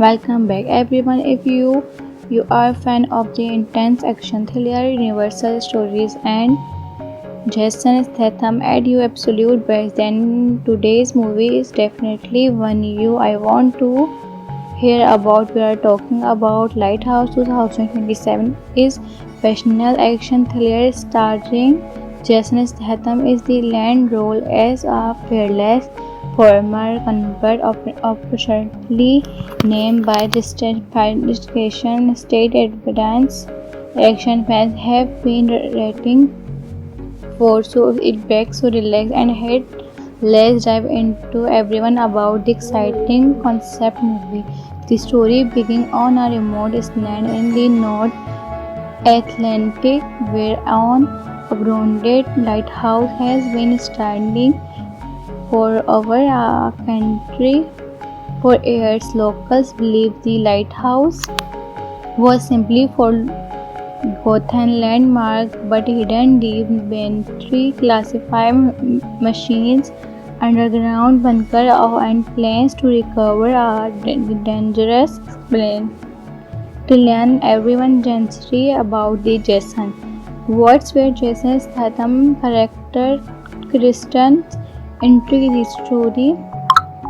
Welcome back everyone. If you are a fan of the intense action thriller, universal stories and Jason Statham at your absolute best, then today's movie is definitely one you I want to hear about. We are talking about Lighthouse 2027 is passionate action thriller starring Jason Statham is the lead role as a fearless former convert officially named by the state investigation state evidence. Action fans have been rating for so it begs to relax and head. Let's dive into everyone about the exciting concept movie. The story begins on a remote island in the North Atlantic where an abandoned lighthouse has been standing for over a century. For years, locals believe the lighthouse was simply forgotten landmark, but hidden deep beneath classified machines, underground bunker and plans to recover a dangerous plane. To learn everyone gently about the Jason. What's where Jason Statham character Kristen's entry the story.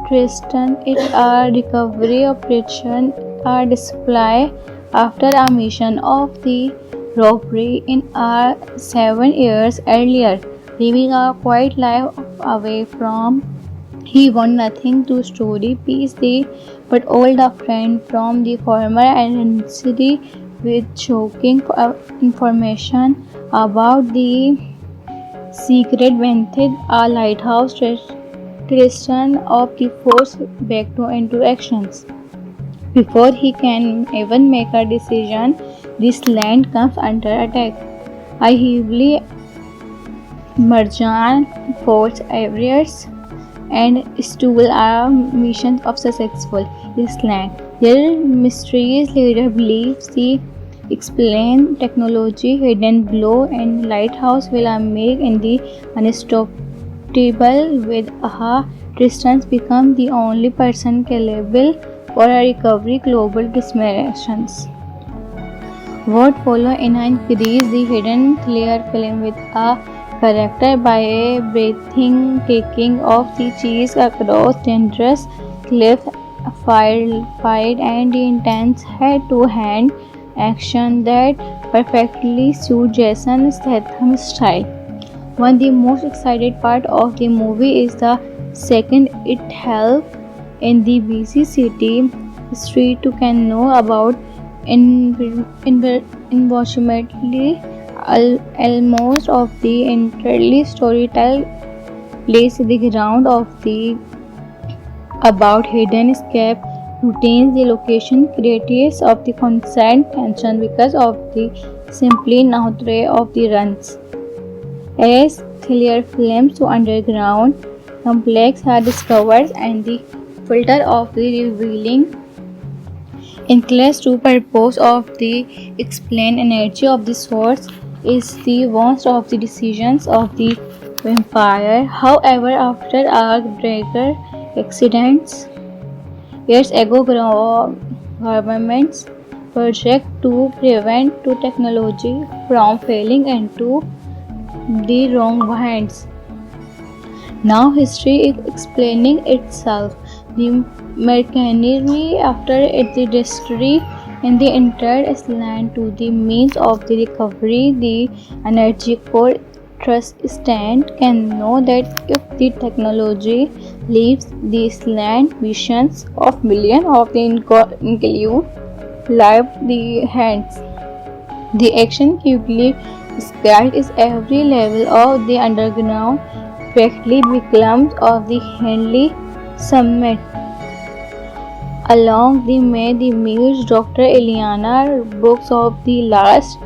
Tristan is a recovery operation, a display after a mission of the robbery in a 7 years earlier, living a quiet life away from he want nothing to story piece the but old a friend from the former identity with shocking information about the secret vented a lighthouse Tristan of the force back to into actions. Before he can even make a decision, this land comes under attack. A heavily Marjan force areas and stool are missions of successful this land. Their mysterious leader believes the explain technology, hidden below and lighthouse will make in the unstoppable with aha Tristans become the only person capable for a recovery global dismirations. What follow in increase the hidden clear film with a character by a breathtaking of the cheese across dangerous cliff fight and the intense head-to-hand action that perfectly suit Jason Statham's style. One of the most excited part of the movie is the second it held in the busy city street to can know about unfortunately almost of the entirely storytell place the ground of the about hidden escape routines the location creates of the constant tension because of the simply nature of the runs as clear flames to underground complex are discovered and the filter of the revealing inclines to purpose of the explained energy of the source is the warmth of the decisions of the vampire. However, after a greater accidents, years ago governments project to prevent to technology from failing into the wrong hands. Now history is explaining itself. The machinery after the history in the entire land to the means of the recovery, the energy core trust stand can know that if the technology leaves this land visions of millions of the include live the hands. The action quickly described is every level of the underground practically becomes of the Henley Summit. Along the May the Muse Dr. Eliana books of the last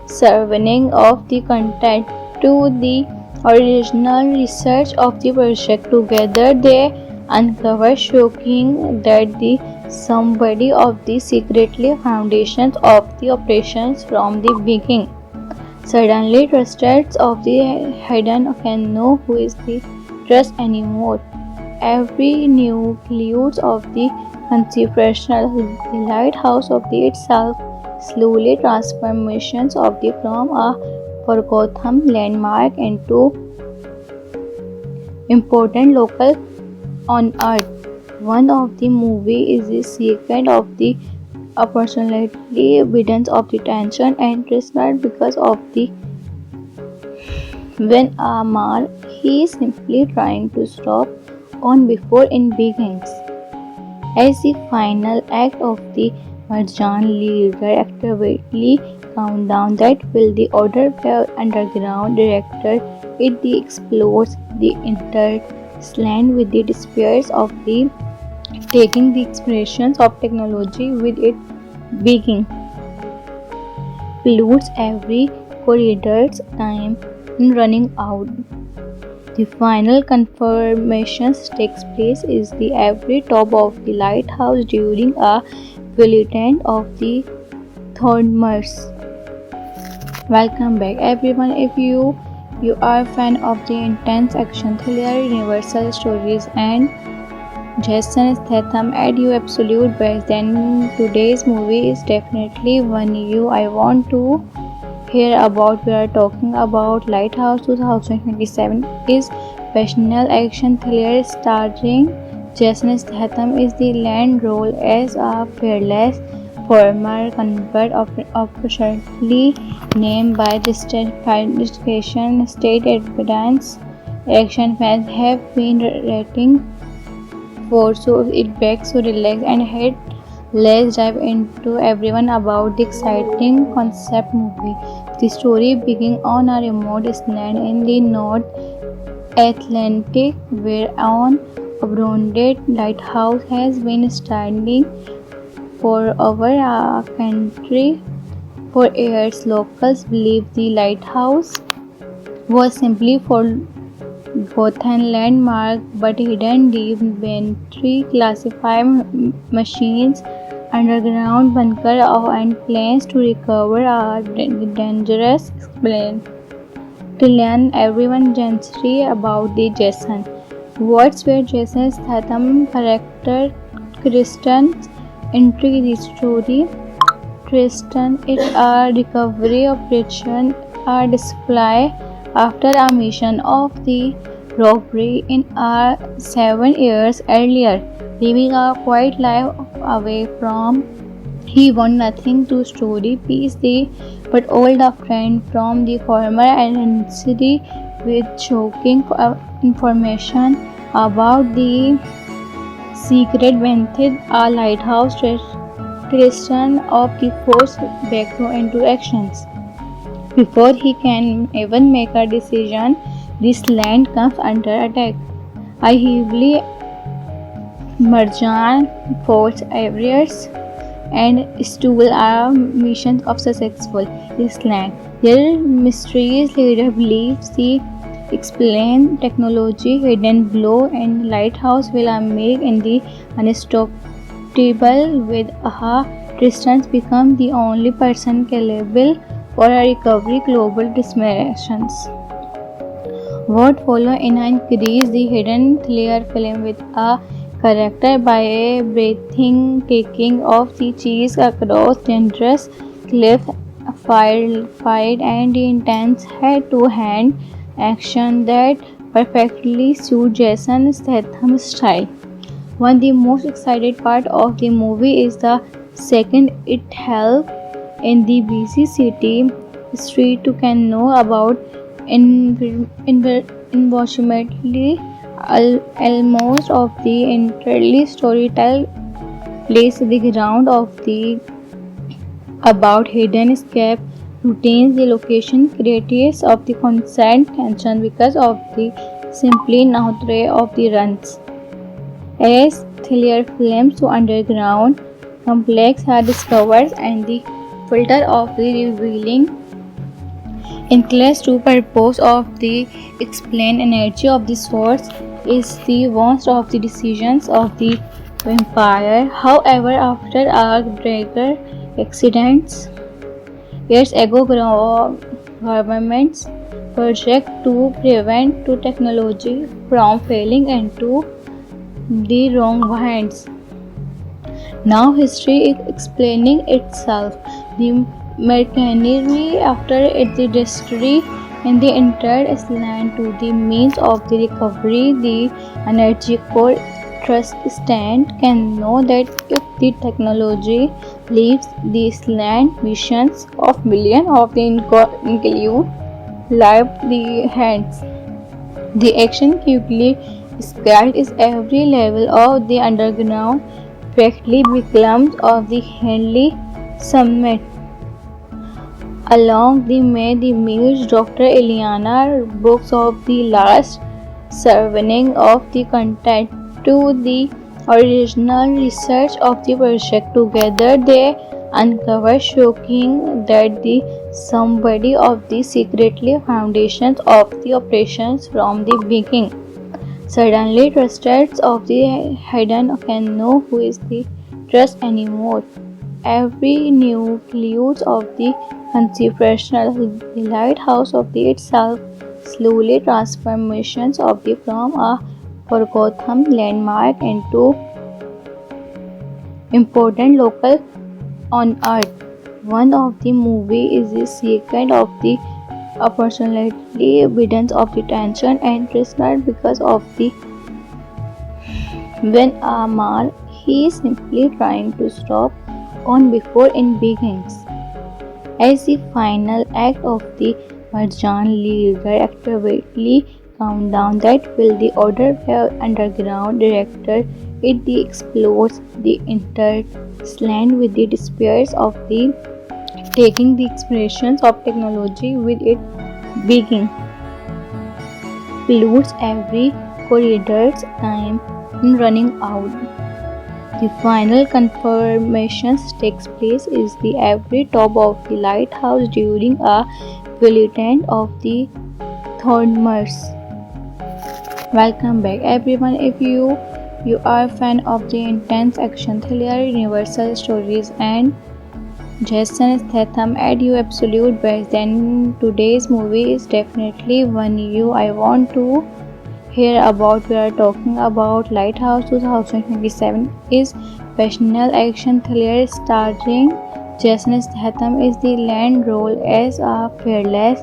surveying of the content to the original research of the project. Together they uncover shocking that the somebody of the secretly foundations of the operations from the beginning. Suddenly trusted of the hidden can know who is the trust anymore. Every nucleus of the conceptual. The lighthouse of the itself slowly transformations of the from a forgotten landmark into important local on earth. One of the movie is the second of the opportunity evidence of the tension and not because of the when Amar he is simply trying to stop on before it begins. As the final act of the Marjan leader actively countdown that will the order the underground director it the explodes the entire land with the despairs of the taking the expressions of technology with it beginning pollutes every corridor's time in running out. The final confirmation takes place is the every top of the lighthouse during a bulletin of the Thornmers. Welcome back everyone. If you are a fan of the intense action thriller, universal stories and Jason Statham at your absolute best, then today's movie is definitely one I want to hear about. We are talking about Lighthouse 2027 is passionate action thriller starring Jason Statham is the lead role as a fearless former convict officially named by the state evidence. Action fans have been rating for so it begs to relax and head. Let's dive into everyone about the exciting concept movie. The story begins on a remote island in the North Atlantic where an abandoned lighthouse has been standing for over a century. For years, locals believe the lighthouse was simply forgotten landmark but hidden deep beneath classified machines, underground bunker and plans to recover a dangerous explain. To learn everyone gently about the Jason. What's where Jason Statham character Kristen entry the story. Tristan is a recovery operation a display after a mission of the robbery in 7 years earlier, living a quiet life away from he want nothing to story piece the but old a friend from the former identity with shocking information about the secret method a lighthouse Christian of the force background into actions. Before he can even make a decision, this land comes under attack. A heavily Marjan force areas and stool are missions of successful this land. Their mysterious leader believes the explain technology hidden below and lighthouse will make in the unstoppable with Tristan become the only person capable for a recovery global destinations. What follow in increase the hidden thriller film with a character by a breathtaking of the cheese across dangerous cliff fight and intense hand-to-hand action that perfectly suit Jason Statham's style. One of the most excited part of the movie is the second it held in the busy city street to can know about unfortunately almost of the entirely storytell place the ground of the about hidden escape routines the location creates of the constant tension because of the simply nature of the runs. As thriller films to underground complex are discovered and the filter of the revealing includes to purpose of the explain energy of the source is the worst of the decisions of the vampire. However, after a greater accidents, years ago governments project to prevent to technology from failing into the wrong hands. Now history is explaining itself. The machinery after the history in the entire island to the means of the recovery, the energy core trust stand can know that if the technology leaves the island, missions of millions of the include live the hands. The action quickly scaled is every level of the underground practically becomes of the Henley Summit. Along the May the Muse Dr. Eliana books of the last surveying of the content to the original research of the project. Together they uncover shocking that the somebody of the secretly foundations of the operations from the beginning. Suddenly trustees of the hidden can know who is the trust anymore. Every nucleus of the conceptual the lighthouse of the itself slowly transformations of the from a forgotten landmark into important local on earth. One of the movie is the second of the opportunity evidence of the tension and prisoner because of the when Amar he is simply trying to stop on before it begins. As the final act of the Marjan leader actively countdown that will the order underground director it the explodes the entire land with the despairs of the taking the expressions of technology with it begin pollutes every corridor's time in running out. The final confirmation takes place is the every top of the lighthouse during a bulletin of the Thornmers. Welcome back everyone. If you are a fan of the intense action thriller, universal stories and Jason Statham at your absolute best, then today's movie is definitely one I want to hear about. We are talking about Lighthouse 2027 is passionate action thriller starring Jason Statham is the lead role as a fearless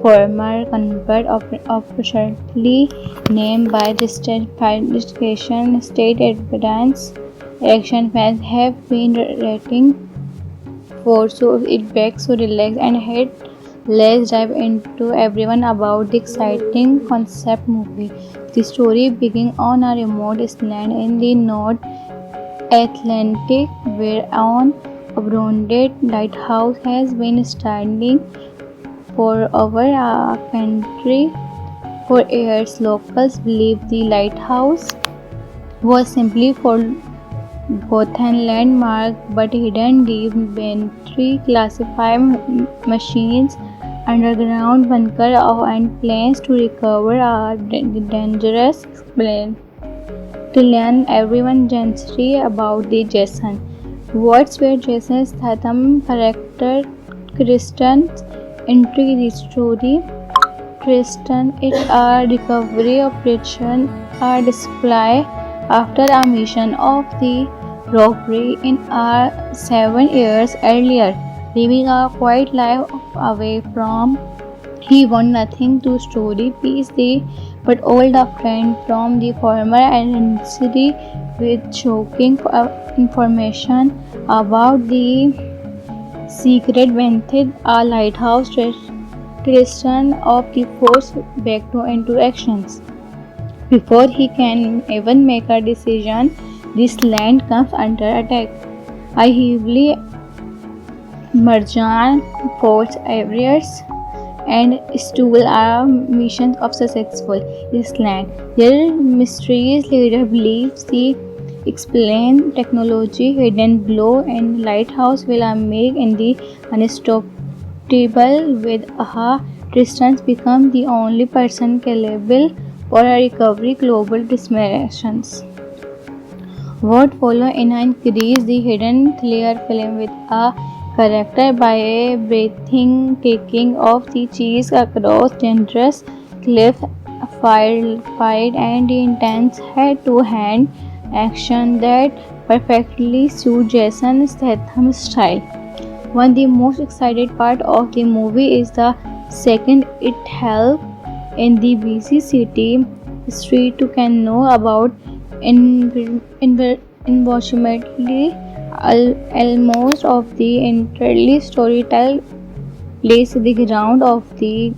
former convict officially named by the state investigation state evidence. Action fans have been rating for so it back so relax and head. Let's dive into everyone about the exciting concept movie. The story begins on a remote island in the North Atlantic where an abandoned lighthouse has been standing for over a century. For years, locals believe the lighthouse was simply forgotten landmark, but hidden deep beneath classified machines, underground bunker and plans to recover a dangerous plane. To learn everyone gently about the Jason. What's where Jason Statham character Kristen's entry the story. Kristen is a recovery operation, a display after a mission of the robbery in 7 years earlier, living a quiet life away from. He want nothing to story piece the but old a friend from the former agency with shocking information about the secret method a lighthouse Christian of the force back to into actions. Before he can even make a decision, this land comes under attack. A heavily Marjan force areas and stool are missions of successful this land. Their mysterious leader believes the explain technology hidden below and lighthouse will make in the unstoppable with aha Tristans become the only person capable for a recovery global dismissions. What follow in increase the hidden thriller film with a character by a breathtaking of the cheese across dangerous cliff fight and intense head-to-hand action that perfectly suit Jason Statham's style. One of the most excited part of the movie is the second it helps in the busy city street to can know about unfortunately almost of the entirely storytell plays the ground of the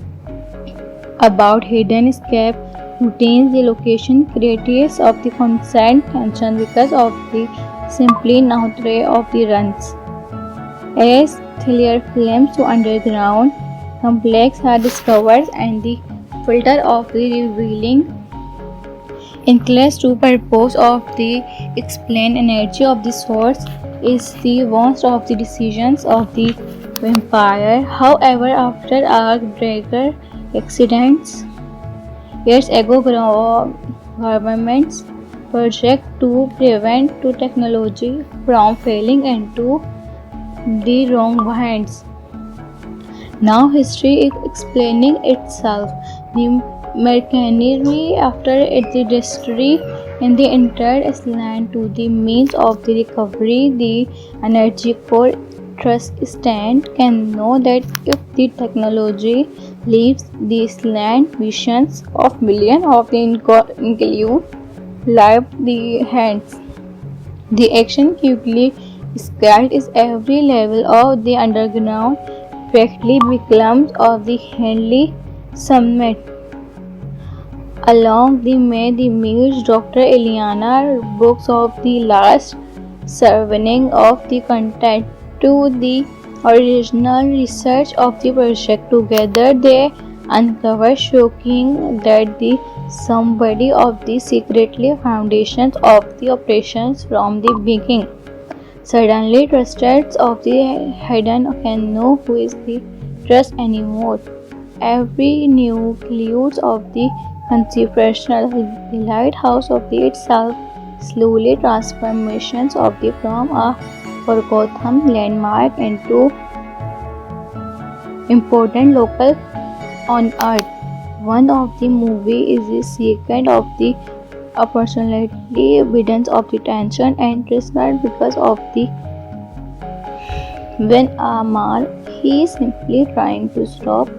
about hidden escape routines. The location creates of the constant tension because of the simply nature of the runs. As thriller films to underground complex are discovered and the filter of the revealing includes to purpose of the explain energy of the source is the worst of the decisions of the vampire. However, after a Drager accidents, its ego government's project to prevent to technology from failing into the wrong hands. Now history is explaining itself. The machinery after its history in the entire land to the means of the recovery, the energy core trust stand can know that if the technology leaves this land, visions of millions of the include live the hands. The action quickly scaled is every level of the underground practically becomes of the Henley Summit. Along the May the Muse Dr. Eliana books of the last surveying of the content to the original research of the project. Together they uncover shocking that the somebody of the secretly foundations of the operations from the beginning. Suddenly trusted of the hidden can know who is the trust anymore. Every nucleus of the conceptual the lighthouse of the itself slowly transformations of the from a forgotten landmark into important local on earth. One of the movie is the second of the opportunity evidence of the tension and result because of the when Amal he is simply trying to stop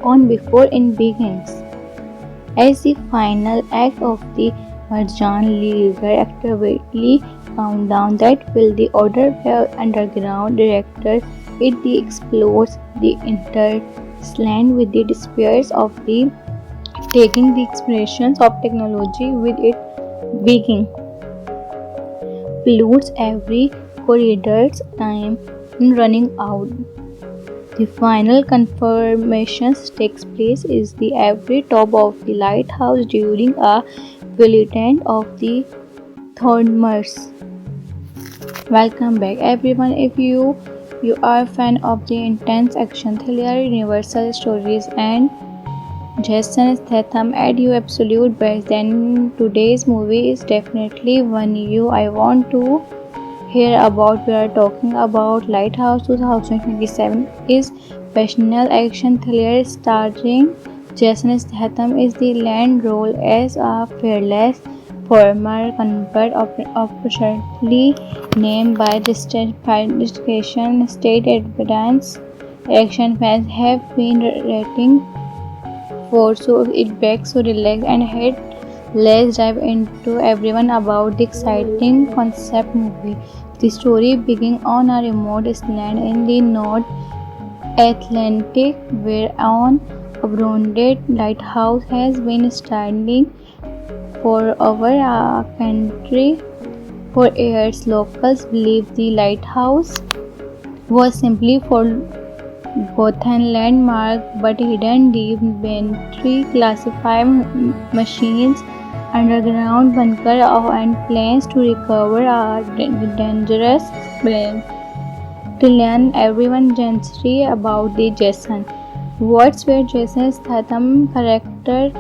on before it begins. As the final act of the Marjan Leaguer actively countdown that will the order where underground director it the explodes the entire land with the despairs of the taking the expressions of technology with it beginning floods every corridor's time in running out. The final confirmation takes place is the every top of the lighthouse during a bulletin of the Thornmers. Welcome back everyone. If you are a fan of the intense action thriller, universal stories and Jason Statham at your absolute best, then today's movie is definitely one I want to hear about. We are talking about Lighthouse 2027 is passionate action thriller starring Jason Statham is the lead role as a fearless former convict opportunely named by distinction state evidence. Action fans have been rating for so it begs to relax and head. Let's dive into everyone about the exciting concept movie. The story begins on a remote island in the North Atlantic where an abandoned lighthouse has been standing for over a century. For years, locals believe the lighthouse was simply forgotten landmark, but hidden deep beneath classified machines, underground bunker and plans to recover a dangerous plane. To learn everyone gently about the Jason. What's where Jason Statham character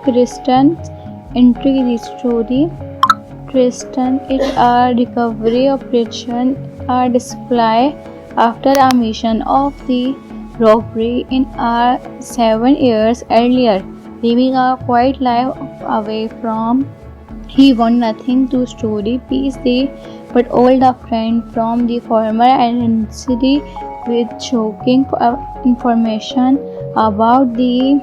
Kristen's entry the story. Kristen is a recovery operation a display after a mission of the robbery in 7 years earlier, living a quiet life away from he want nothing to story piece the but old a friend from the former agency with shocking information about the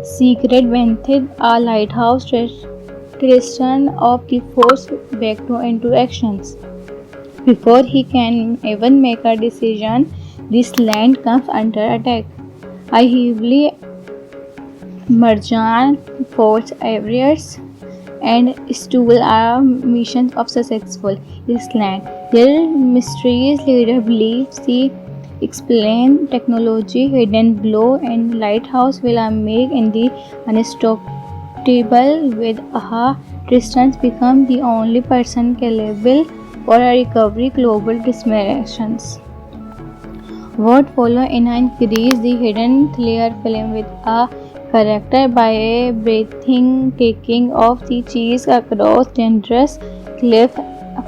secret beneath a lighthouse Tristan of the force back into actions. Before he can even make a decision, this land comes under attack. A heavily Marjan force areas and stool are missions of successful this land. Their mysterious leader believes the explain technology, hidden blow, and lighthouse will make in the unstoppable with aha. Tristan become the only person capable for a recovery global dismissions. What follow in increase the hidden thriller film with a character by a breathtaking of the chase across dangerous cliff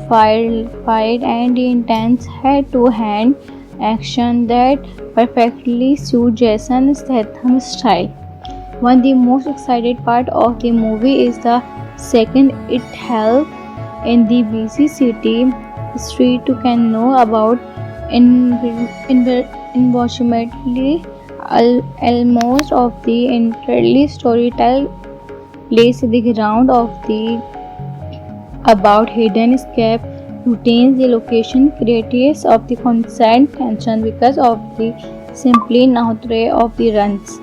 fight and the intense hand-to-hand action that perfectly suit Jason Statham's style. One of the most excited part of the movie is the second it held in the busy city street to can know about unfortunately almost of the entirely storytell plays the ground of the about hidden escape routines the location creates of the constant tension because of the simply nature of the runs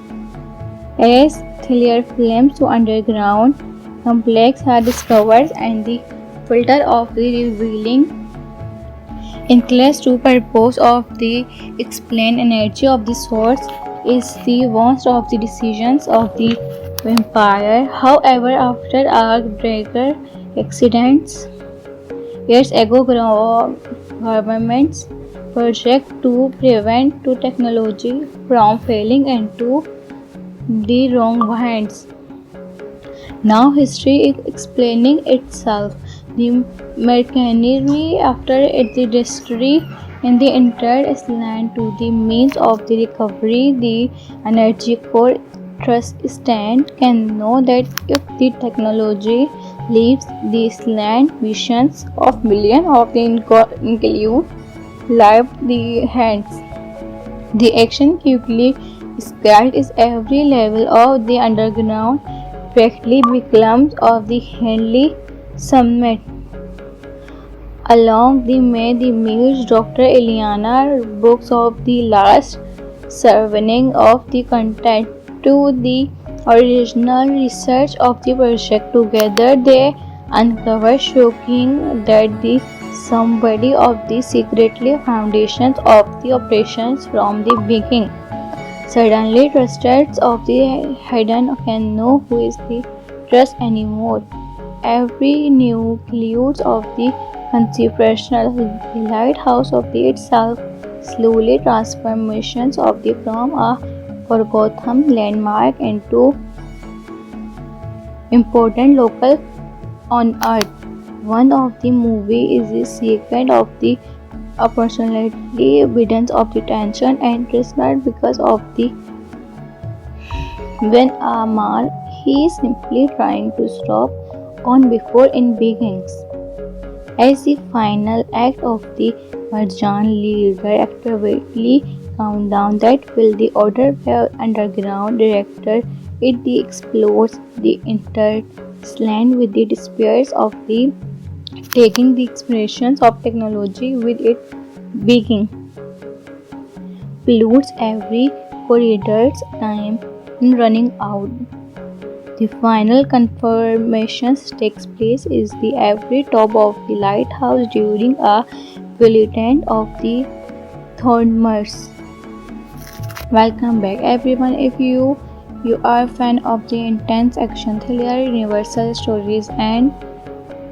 as thriller films to underground complex are discovered and the filter of the revealing inclines to purpose of the explained energy of the source is the worst of the decisions of the vampire. However, after a Drager accidents, its ego government's project to prevent to technology from falling into the wrong hands. Now history is explaining itself. The machinery after the history in the entire land to the means of the recovery, the energy core trust stand can know that if the technology leaves this land, visions of millions of the include live the hands. The action quickly scaled is every level of the underground practically becomes of the Henley Summit. Along the May the Muse Dr. Eliana books of the last surveying of the content to the original research of the project. Together they uncover shocking that the somebody of the secretly foundations of the operations from the beginning. Suddenly trusted of the hidden can know who is the trust anymore. Every new clues of the conceptual the lighthouse of the itself slowly transformations of the from a forgotten landmark into important local on earth. One of the movie is the second of the personality evidence of the tension and respect because of the when Amar he is simply trying to stop on before in begins. As the final act of the Marjan leader actively countdown that will the order underground director it the explodes the entire land with the despairs of the taking the expressions of technology with it beginning pollutes every corridor's time in running out. The final confirmation takes place is the every top of the lighthouse during a bulletin of the Thornmers. Welcome back everyone. If you are a fan of the intense action thriller universal stories and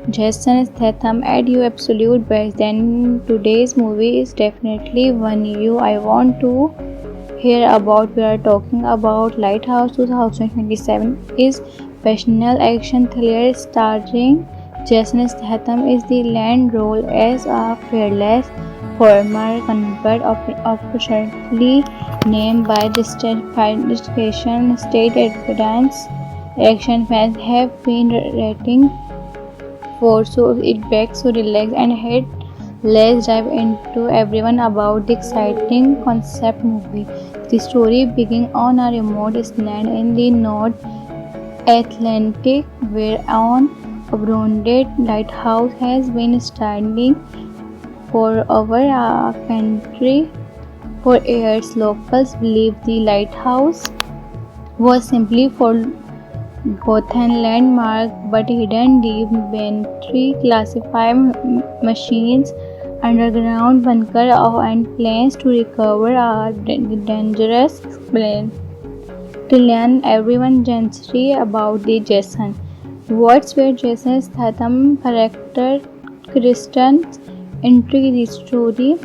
Jason Statham at your absolute best, then today's movie is definitely one I want to hear about. We are talking about Lighthouse 2027 is passionate action thriller starring Jason Statham is the land role as a fearless former convict officially named by the state evidence. Action fans have been rating 4, so it back, so relax and head. Let's dive into everyone about the exciting concept movie. The story begins on a remote island in the North Atlantic where an abandoned lighthouse has been standing for over a century. For years, locals believe the lighthouse was simply forgotten landmark, but hidden deep beneath classified machines, underground bunker and plans to recover are dangerous. Explain to learn everyone gently about the Jason. What's where Jason Statham character Kristen's entry the story.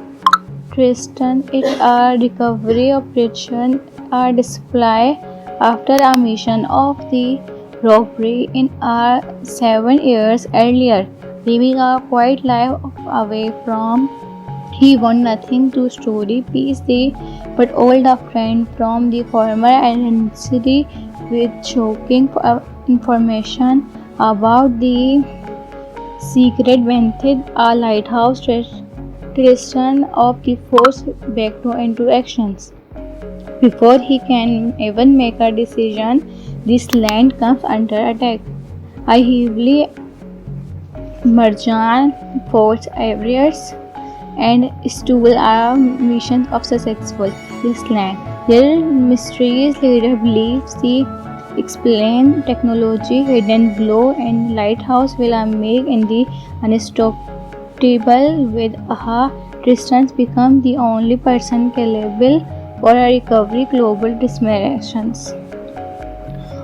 Tristan is a recovery operation, a display after a mission of the robbery in 7 years earlier, living a quiet life away from. He want nothing to story piece the but old a friend from the former agency with shocking information about the secret method a lighthouse Tristan of the force back to into actions. Before he can even make a decision, this land comes under attack. A heavily Marjan force areas and stool are missions of successful this land. Their mysterious leader believes the explain technology, hidden glow, and lighthouse will make in the unstoppable with aha. Tristans become the only person capable for a recovery global dismissions.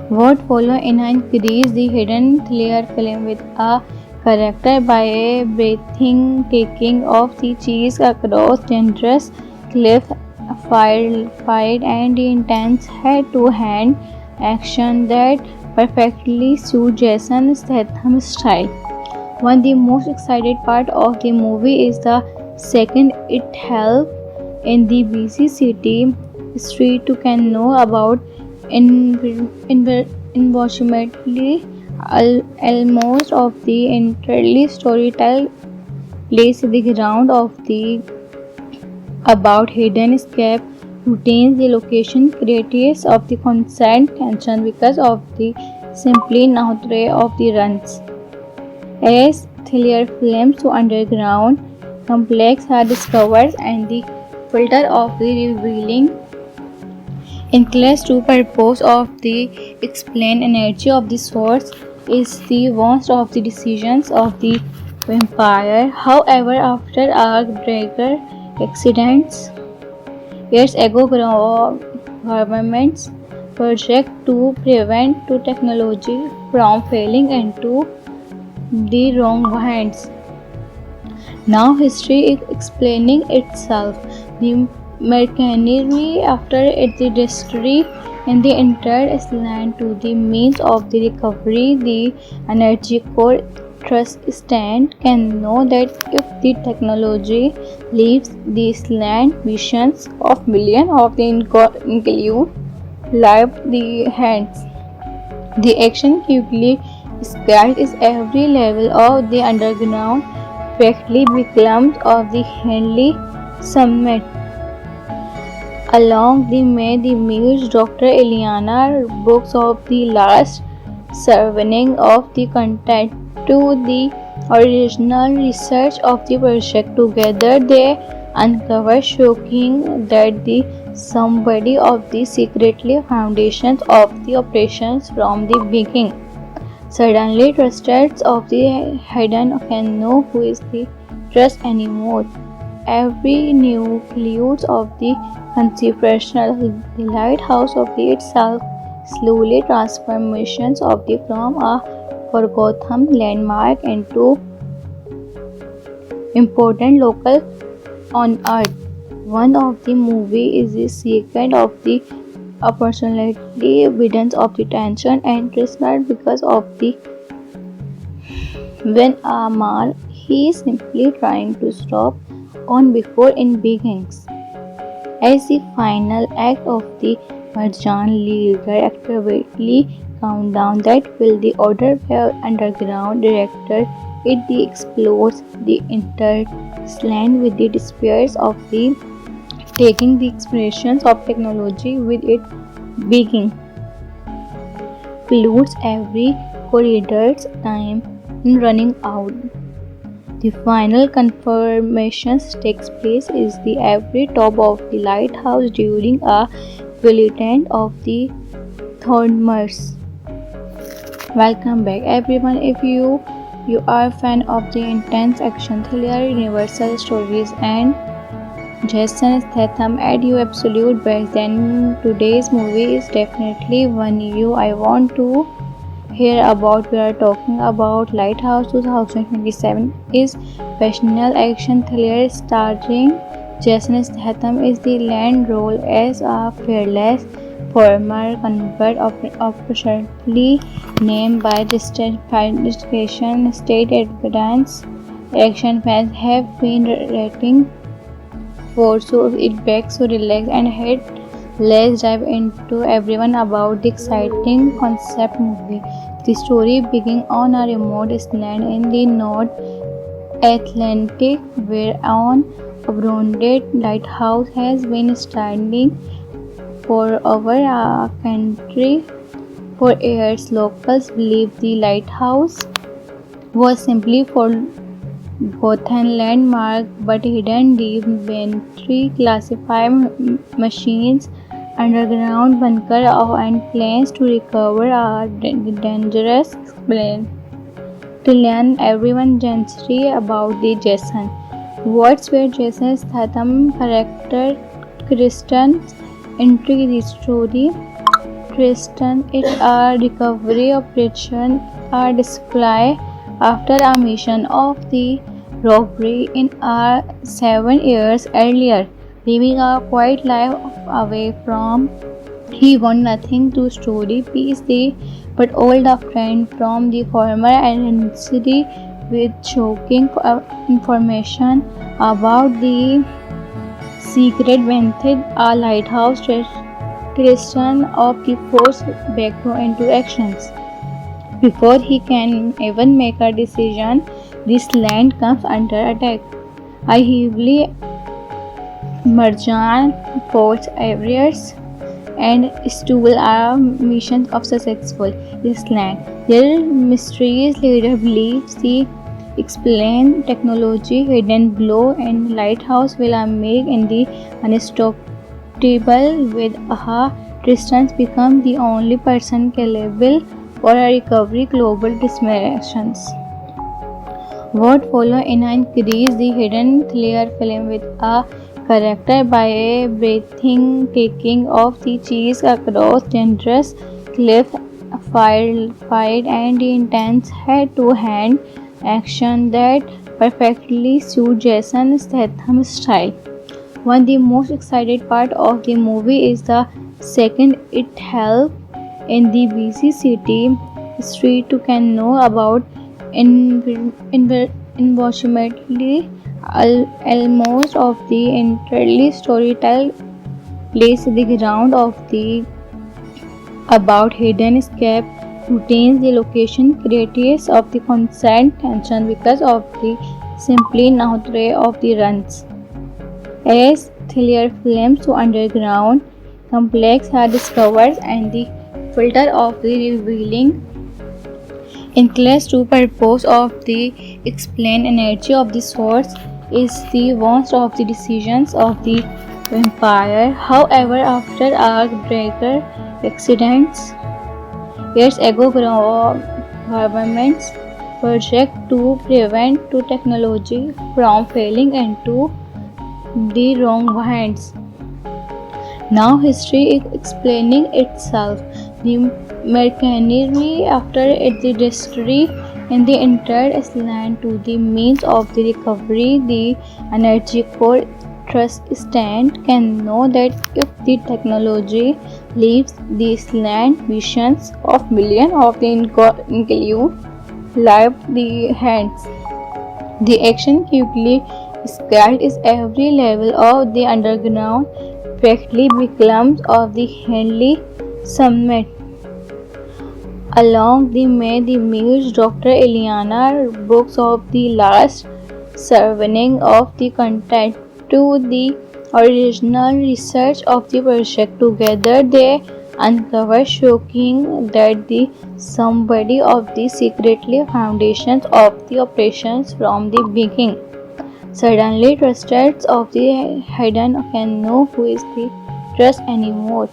What follow in increase the hidden thriller film with a character by a breathtaking of the cheese across dangerous cliff fight and the intense hand-to-hand action that perfectly suits Jason Statham's style. One of the most excited part of the movie is the second it helps in the busy city street to can know about unfortunately almost of the entirely storytell plays the ground of the about hidden escape routines the location creates of the constant tension because of the simply nature of the runs. As thriller films to underground complex are discovered and the filter of the revealing includes to purpose of the explain energy of the source is the warmth of the decisions of the vampire. However, after a Drager accidents, years ago governments project to prevent to technology from failing into the wrong hands. Now history is explaining itself. The machinery after it the history in the entire island to the means of the recovery, the energy core trust stand can know that if the technology leaves this land visions of millions of the include live the hands. The action quickly spread is every level of the underground practically becomes of the Henley Summit. Along the May the Muse Dr. Eliana books of the last surveying of the content to the original research of the project. Together they uncover shocking that the somebody of the secretly foundations of the operations from the beginning. Suddenly trusted of the hidden can know who is the trust anymore. Every nucleus of the conceptual the lighthouse of the itself slowly transformations of the from a forgotten landmark into important local on earth. One of the movie is the second of the opportunity evidence of the tension and prisoner because of the when Amar he is simply trying to stop on before in begins. As the final act of the Marjan leader actively countdown that will the order where underground director It explores the entire land with the despairs of the taking the expressions of technology with it being pollutes every corridor's time in running out. The final confirmation takes place is the every top of the lighthouse during a bulletin of the Thornmers. Welcome back everyone. If you are a fan of the intense action thriller, universal stories and Jason Statham at your absolute best, then today's movie is definitely one I want to hear about. We are talking about Lighthouse 2027 is passionate action thriller starring Jason Statham is the lead role as a fearless former convict opportunely named by investigation state evidence. Action fans have been rating for, so it begs to relax and head. Let's dive into everyone about the exciting concept movie. The story begins on a remote island in the North Atlantic where an abandoned lighthouse has been standing for over a century. For years, locals believed the lighthouse was simply forgotten landmark, but hidden deep beneath classified machines, underground bunker and plans to recover a dangerous plane. To learn everyone gently about the Jason. What's where Jason Statham character Kristen entry the story. Kristen is a recovery operation a display after a mission of the robbery in 7 years earlier, living a quiet life away from he want nothing to story piece the but old a friend from the former identity with shocking information about the secret method a lighthouse Christian of the force back into actions. Before he can even make a decision, this land comes under attack. A heavily merchant force areas and stool are missions of successful this land. Their mysterious leader believes the explain technology hidden below and lighthouse will make in the unstoppable with aha Tristans become the only person capable for a recovery global dimensions. What follow in increase the hidden thriller film with a character by a breathing kicking of the cheese across dangerous cliff fight and the intense head-to-hand action that perfectly suit Jason Statham's style. One of the most excited part of the movie is the second it helps in the busy city street to can know about unfortunately almost of the entirely storytell place the ground of the about hidden escape routines the location creates of the constant tension because of the simply nature of the runs as thriller films to underground complex are discovered and the filter of the revealing includes to purpose of the explain energy of the source is the warmth of the decisions of the vampire. However, after a breaker accidents, its ego governments project to prevent to technology from failing into the wrong hands. Now history is explaining itself. The machinery after the history in the entire island to the means of the recovery, the energy core trust stand can know that if the technology leaves this land visions of millions of the include live the hands. The action quickly scaled is every level of the underground practically becomes of the Henley Summit. Along the May the meets Dr. Eliana Brooks of the last surveying of the content to the original research of the project. Together they uncover shocking that the somebody of the secretly foundations of the operations from the beginning. Suddenly trusts of the hidden can know who is the trust anymore.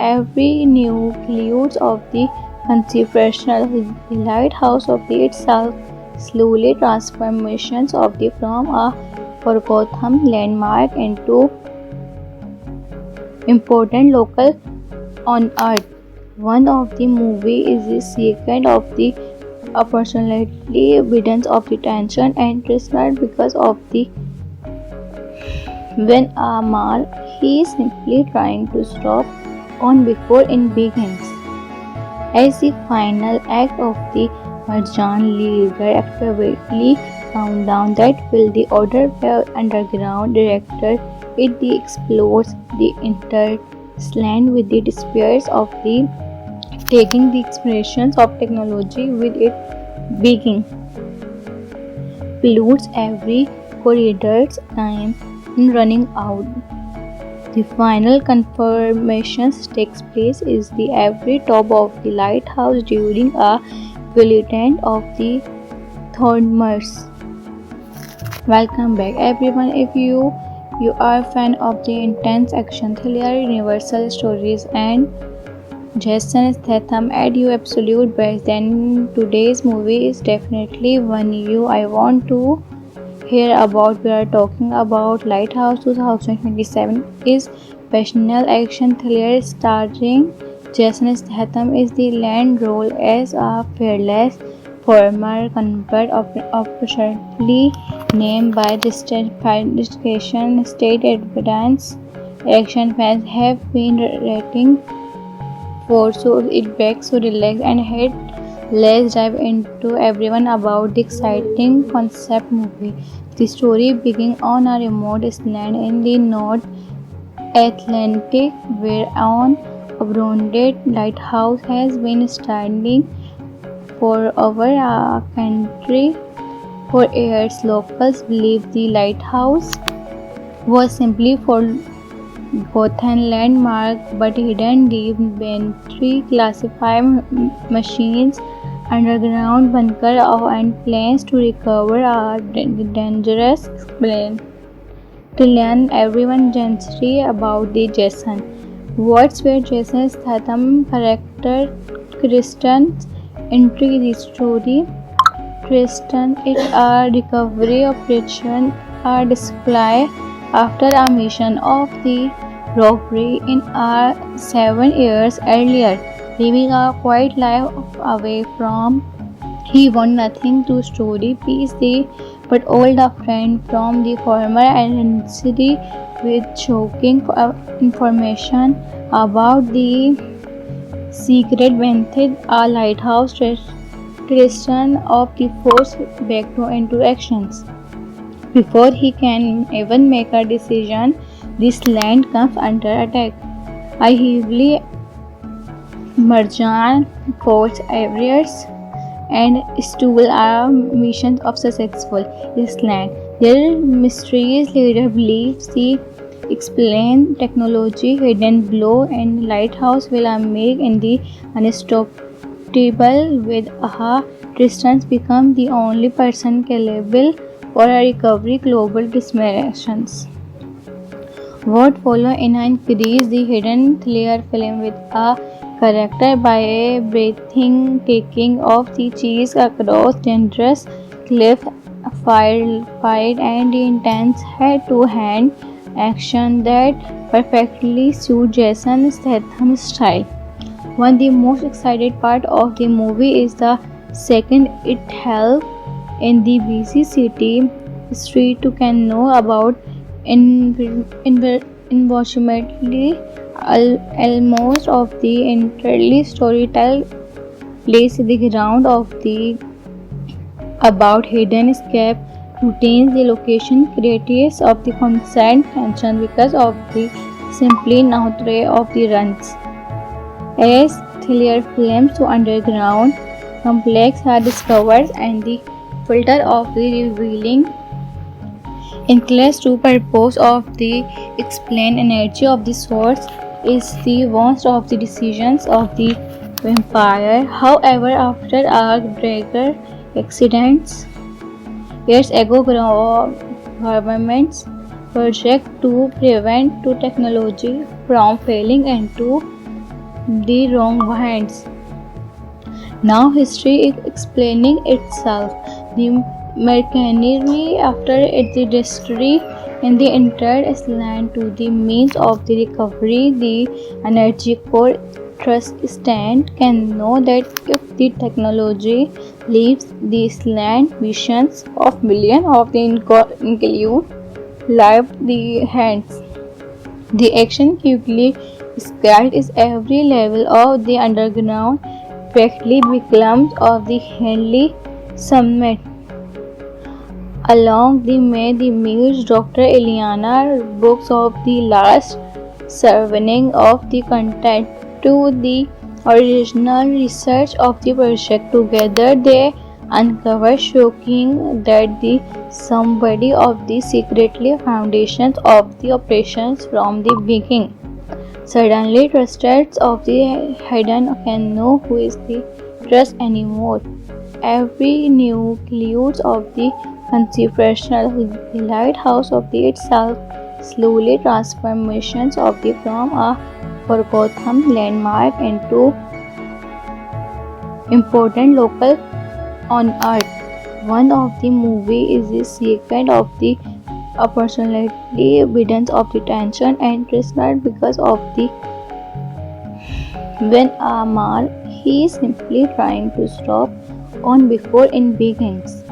Every nucleus of the conceptual the lighthouse of the itself slowly transformations of the from a forgotten landmark into important local on earth. One of the movie is the second of the opportunity evidence of the tension and result because of the when Amal he is simply trying to stop on before it begins. As the final act of the Marjan leader actively countdown that will the order where underground director it the explodes the intersland with the despairs of the taking the expressions of technology with it beginning pollutes every corridor's time in running out. The final confirmation takes place is the every top of the lighthouse during a bulletin of the Thornmers. Welcome back everyone. If you are a fan of the intense action thriller, universal stories and Jason Statham at your absolute best, then today's movie is definitely one I want to hear about. We are talking about Lighthouse 2027 is passionate action thriller starring Jason Statham is the lead role as a fearless former convict officially named by the state evidence. Action fans have been rating for so it begs to relax and head. Let's dive into everyone about the exciting concept movie. The story begins on a remote island in the North Atlantic where an abandoned lighthouse has been standing for over a century. For years, locals believe the lighthouse was simply forgotten landmark, but hidden deep beneath classified machines, underground bunker and plans to recover a dangerous plane. To learn everyone gently about the Jason. What's where Jason Statham character Kristen's entry the story. Kristen is a recovery operation a display after a mission of the robbery in 7 years earlier, living a quiet life away from he want nothing to story piece the but old a friend from the former identity with shocking information about the secret method a lighthouse Christian of the force back into actions. Before he can even make a decision, this land comes under attack. A heavily Marjan force areas and stool are missions of successful this land. Their mysterious leader believes the explain technology, hidden blow, and lighthouse will make in the unstoppable with aha. Tristans become the only person capable for a recovery global dismirations. What follow in increase the hidden thriller film with a character by a breathtaking of the cheese across dangerous cliff fight and the intense hand-to-hand action that perfectly suit Jason Statham's style. One of the most excited part of the movie is the second it held in the busy city street to can know about unfortunately almost of the entirely storytell place the ground of the about hidden escape routines the location creates of the constant tension because of the simply nature of the runs as Hillier flames to underground complex are discovered and the filter of the revealing inclines to purpose of the explained energy of the source is the worst of the decisions of the vampire. However, after a Drager accidents, its ego governments project to prevent the technology from falling into the wrong hands. Now history is explaining itself. The machinery after the history in the entire island to the means of the recovery, the energy core trust stand can know that if the technology leaves the island, visions of millions of the include live the hands. The action quickly scaled is every level of the underground practically becomes of the Henley Summit. Along the May the Muse Dr. Eliana books of the last surveying of the content to the original research of the project. Together they uncover shocking that the somebody of the secretly foundations of the operations from the beginning. Suddenly trusted of the hidden can know who is the trust anymore. Every nucleus of the conceptual the lighthouse of the itself slowly transformations of the from a forgotten landmark into important local on earth. One of the movie is the second of the opportunity evidence of the tension and not because of the when Amar he is simply trying to stop on before it begins.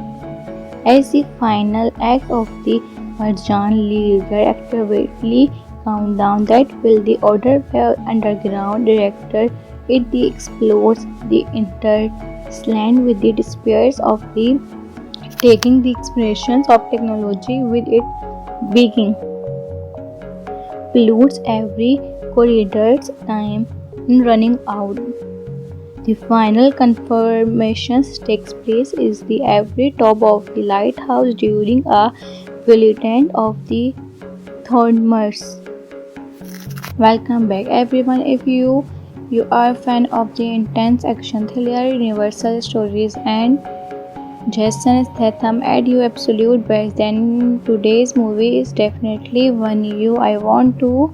As the final act of the Marjan leader actively countdown that will the order by underground director it the explodes the entire land with the despairs of the taking the expressions of technology with it beginning pollutes every corridor's time in running out. The final confirmation takes place is the every top of the lighthouse during a bulletin of the Thornmers. Welcome back everyone. If you are a fan of the intense action thriller, universal stories and Jason Statham at your absolute best, then today's movie is definitely one I want to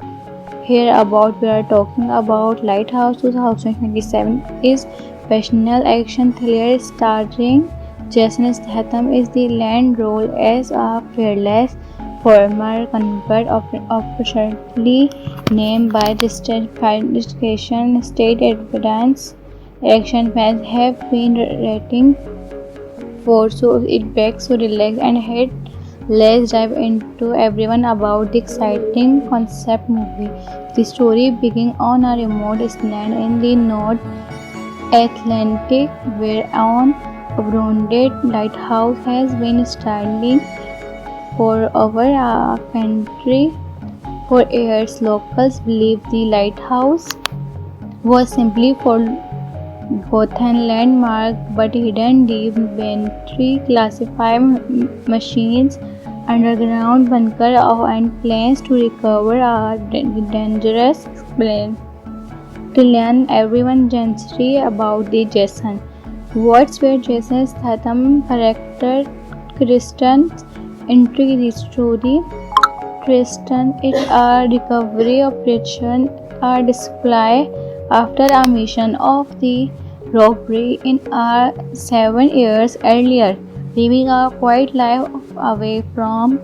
hear about. We are talking about Lighthouse 2027 is passionate action thriller starring Jason Statham is the lead role as a fearless former convert officially named by the state evidence. Action fans have been rating for so it begs to relax and head. Let's dive into everyone about the exciting concept movie. The story begins on a remote island in the North Atlantic where an abandoned lighthouse has been standing for over a century. For years, locals believe the lighthouse was simply forgotten landmark but hidden deep beneath classified machines underground bunker and plans to recover a dangerous plane. To learn everyone gently about the Jason. What's where Jason Statham character Kristen's entry the story. Kristen is a recovery operation a display after a mission of the robbery in 7 years earlier, living a quiet life away from.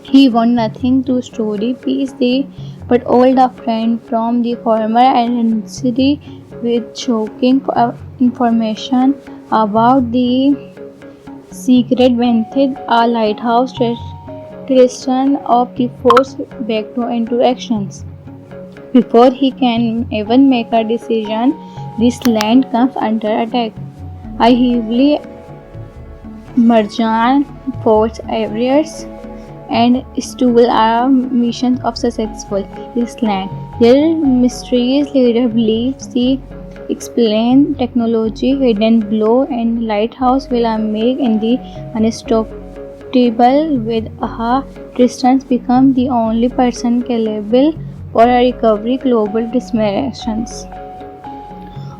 He want nothing to story piece the but old a friend from the former identity with shocking information about the secret method a lighthouse Tristan of the force back into actions. Before he can even make a decision, this land comes under attack. A heavily Marjan force areas and stool are missions of successful this land. Their mysterious leader believes the explain technology, hidden glow, and lighthouse will make in the unstoppable with AHA. Tristan become the only person capable for a recovery global dismissions.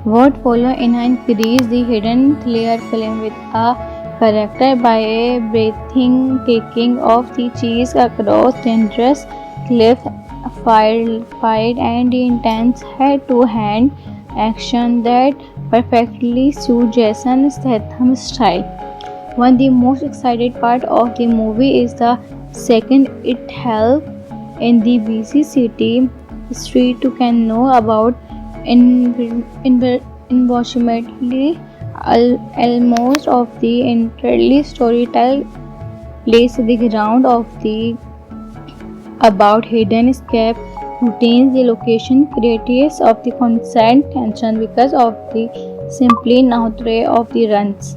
What follow in increase the hidden thriller film with a character by a breathtaking of the cheese across dangerous cliff fight and the intense hand-to-hand action that perfectly suit Jason Statham's style. One of the most excited part of the movie is the second it helps in the busy city street to can know about unfortunately almost of the entirely storytell plays the ground of the about hidden escape routines. The location creates of the constant tension because of the simply nature of the runs.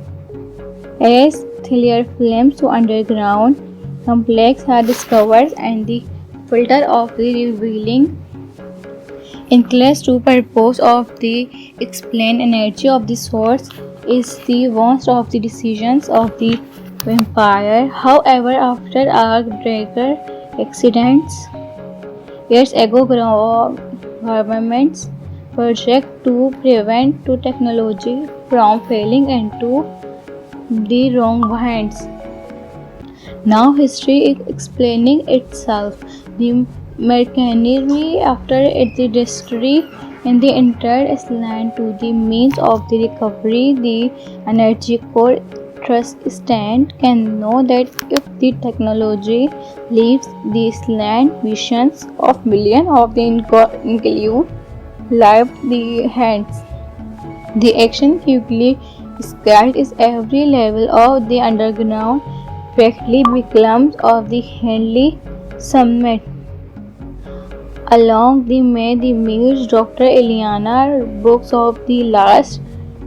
As thriller films to underground complex are discovered and the filter of the revealing includes to purpose of the explain energy of the source is the warmth of the decisions of the vampire. However, after a Drager accidents, years ago governments project to prevent to technology from failing into the wrong hands. Now history is explaining itself. The machinery after it the history in the entire island to the means of the recovery. The energy core trust stand can know that if the technology leaves this land, visions of millions of the include live the hands. The action quickly scaled is every level of the underground quickly becomes of the Henley Summit. Along the May the Muse Dr. Eliana books of the last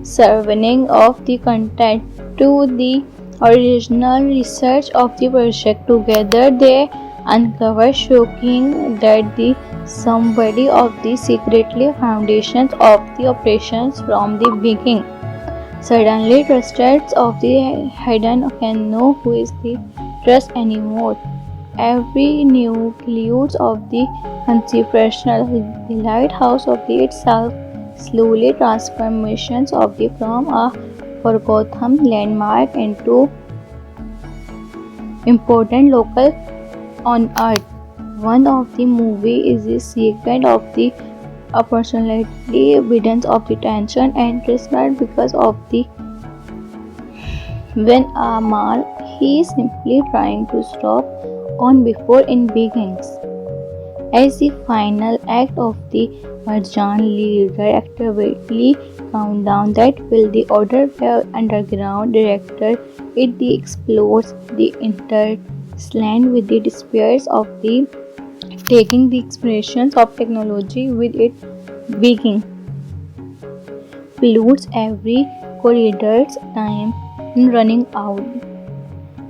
surveying of the content to the original research of the project. Together they uncover shocking that the somebody of the secretly foundations of the operations from the beginning. Suddenly trusted of the hidden can know who is the trust anymore. Every nucleus of the conceptual the lighthouse of the itself slowly transformations of the from a forgotten landmark into important local on earth. One of the movie is the second of the opportunity evidence of the tension and respect because of the when Amal he is simply trying to stop on before it begins. As the final act of the Marjan leader actively countdown that will the order the underground director it the explodes the entire land with the despairs of the taking the expressions of technology with it beginning pollutes every corridor's time in running out.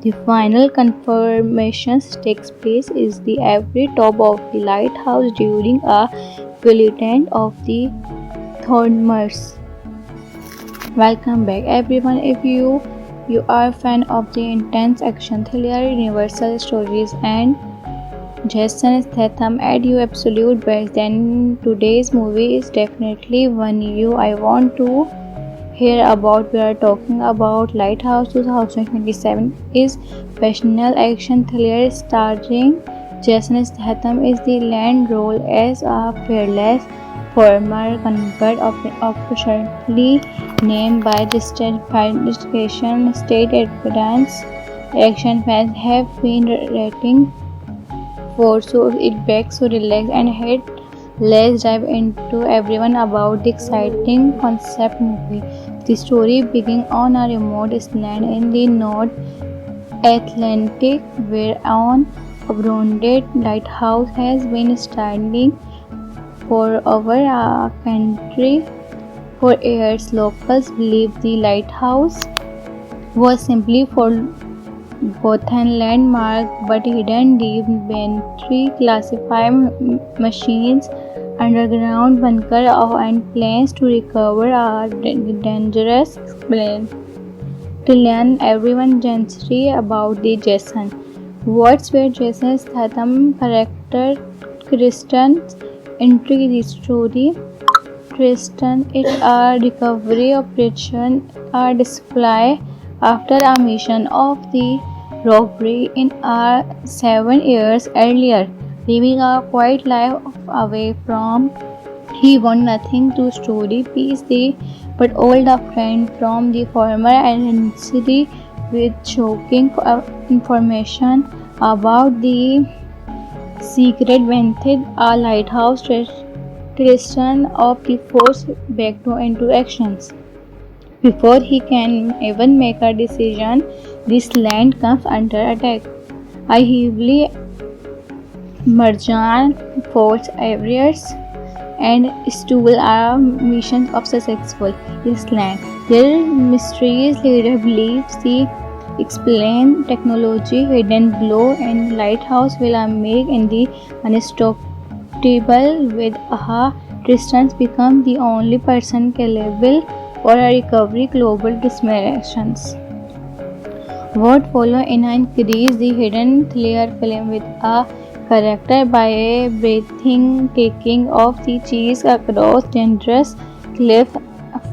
The final confirmation takes place is the every top of the lighthouse during a bulletin of the Thornmers. Welcome back everyone. If you are a fan of the intense action thriller, universal stories and Jason Statham at your absolute best, then today's movie is definitely one I want to hear about. We are talking about Lighthouse 2027 is passionate action thriller starring Jason Statham is the lead role as a fearless former convict officially named by the state investigation state evidence. Action fans have been rating for so it begs to relax and head. Let's dive into everyone about the exciting concept movie. The story begins on a remote island in the North Atlantic where an abandoned lighthouse has been standing for over a century. For years, locals believe the lighthouse was simply forgotten landmark, but hidden deep beneath classified machines underground bunker and plans to recover a dangerous plane. To learn everyone gently about the Jason. What's where Jason Statham character Kristen's entry the story. Tristan is a recovery operation, a display after a mission of the robbery in a 7 years earlier, living a quiet life away from. He want nothing to story piece the but old a friend from the former agency with shocking information about the secret method a lighthouse Tristan of the force back into actions. Before he can even make a decision, this land comes under attack. A heavily Marjan force areas and stool are missions of successful this land. Their mysterious leader believes the explain technology, hidden glow, and lighthouse will make in the unstoppable with aha. Tristan's become the only person capable for a recovery global dismissions. What follow in increase the hidden thriller film with a character by a breathtaking of the cheese across dangerous cliff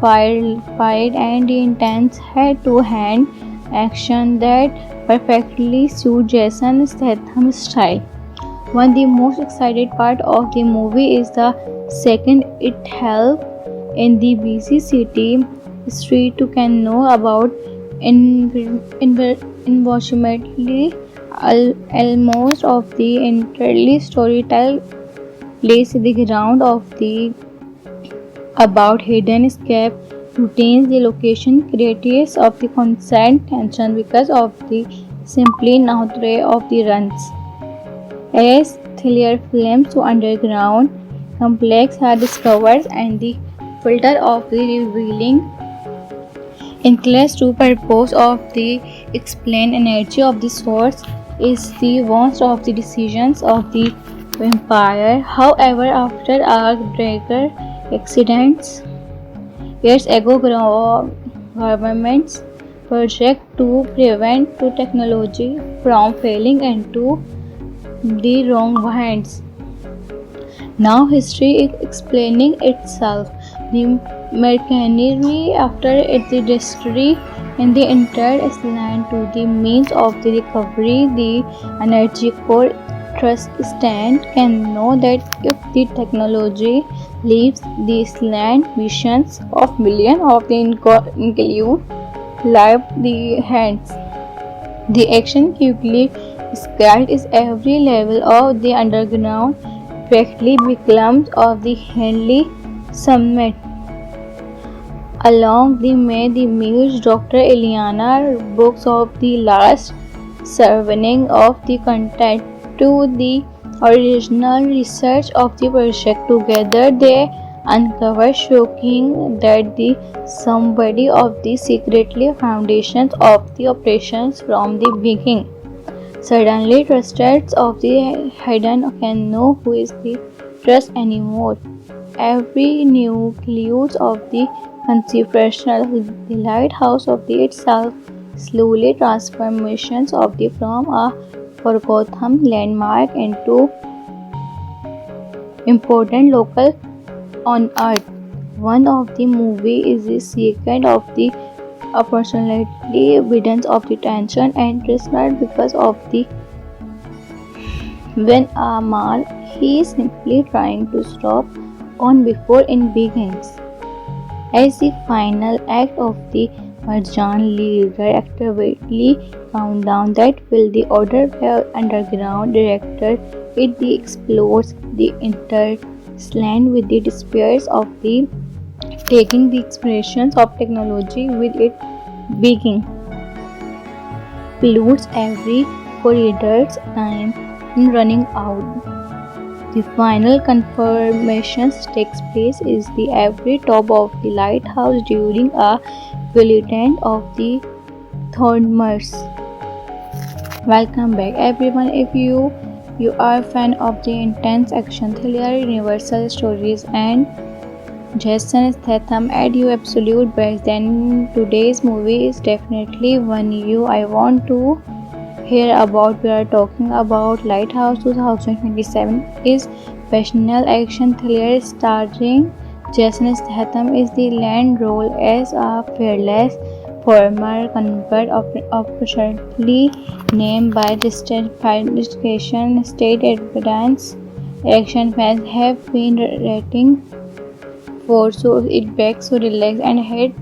fight and the intense head-to-hand action that perfectly suit Jason Statham's style. One of the most excited part of the movie is the second it helps in the busy city street to can know about unfortunately almost of the entirely storytell plays the ground of the about hidden escape routines the location creates of the constant tension because of the simply nature of the runs. As thriller films to underground complex are discovered and the filter of the revealing includes to purpose of the explain energy of the source is the warmth of the decisions of the vampire. However, after a Draker accidents, years ago governments project to prevent the technology from failing into the wrong hands. Now history is explaining itself. The machinery after its history in the entire land to the means of the recovery, the energy core trust stand can know that if the technology leaves this land, missions of millions of the include live the hands. The action quickly scaled is every level of the underground practically becomes of the Henley Summit. Along the May the Muse Dr. Eliana books of the last surveying of the content to the original research of the project. Together they uncover shocking that the somebody of the secretly foundations of the operations from the beginning. Suddenly trusted of the hidden can know who is the trust anymore. Every new clues of the conceptual the lighthouse of the itself slowly transformations of the from a forgotten landmark into important local on earth. One of the movie is the second of the unfortunately evidence of the tension and respect because of the when Amal he is simply trying to stop on before it begins. As the final act of the Marjan leader actively countdown that will the order by underground director it the explodes the entire land with the despairs of the taking the expressions of technology with it beginning pollutes every corridor's time in running out. The final confirmation takes place is the every top of the lighthouse during a bulletin of the Thornmers. Welcome back everyone. If you you are a fan of the intense action thriller Universal stories and Jason Statham at your absolute best, then today's movie is definitely one I want to hear about. We are talking about Lighthouse 2027 is passionate action thriller starring Jason Statham is the lead role as a fearless former convict officially named by distinction state evidence. Action fans have been rating for, so it begs to relax and hit.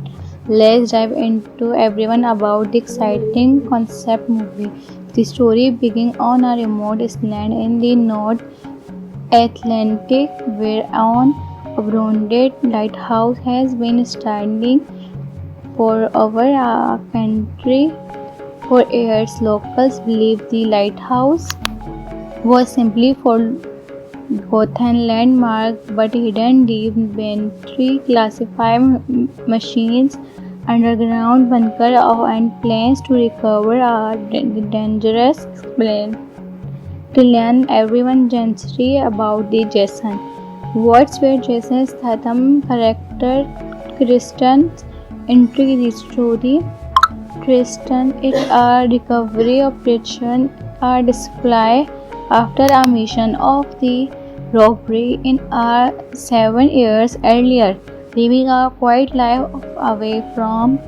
Let's dive into everyone about the exciting concept movie. The story begins on a remote island in the North Atlantic where an abandoned lighthouse has been standing for over a century. For years, locals believe the lighthouse was simply forgotten landmark but hidden deep beneath classified machines, underground bunker and plans to recover a dangerous plane. To learn everyone gently about the Jason. What's where Jason Statham character Kristen's entry the story. Kristen is a recovery operation a display after a mission of the robbery in a 7 years earlier, living a quiet life away from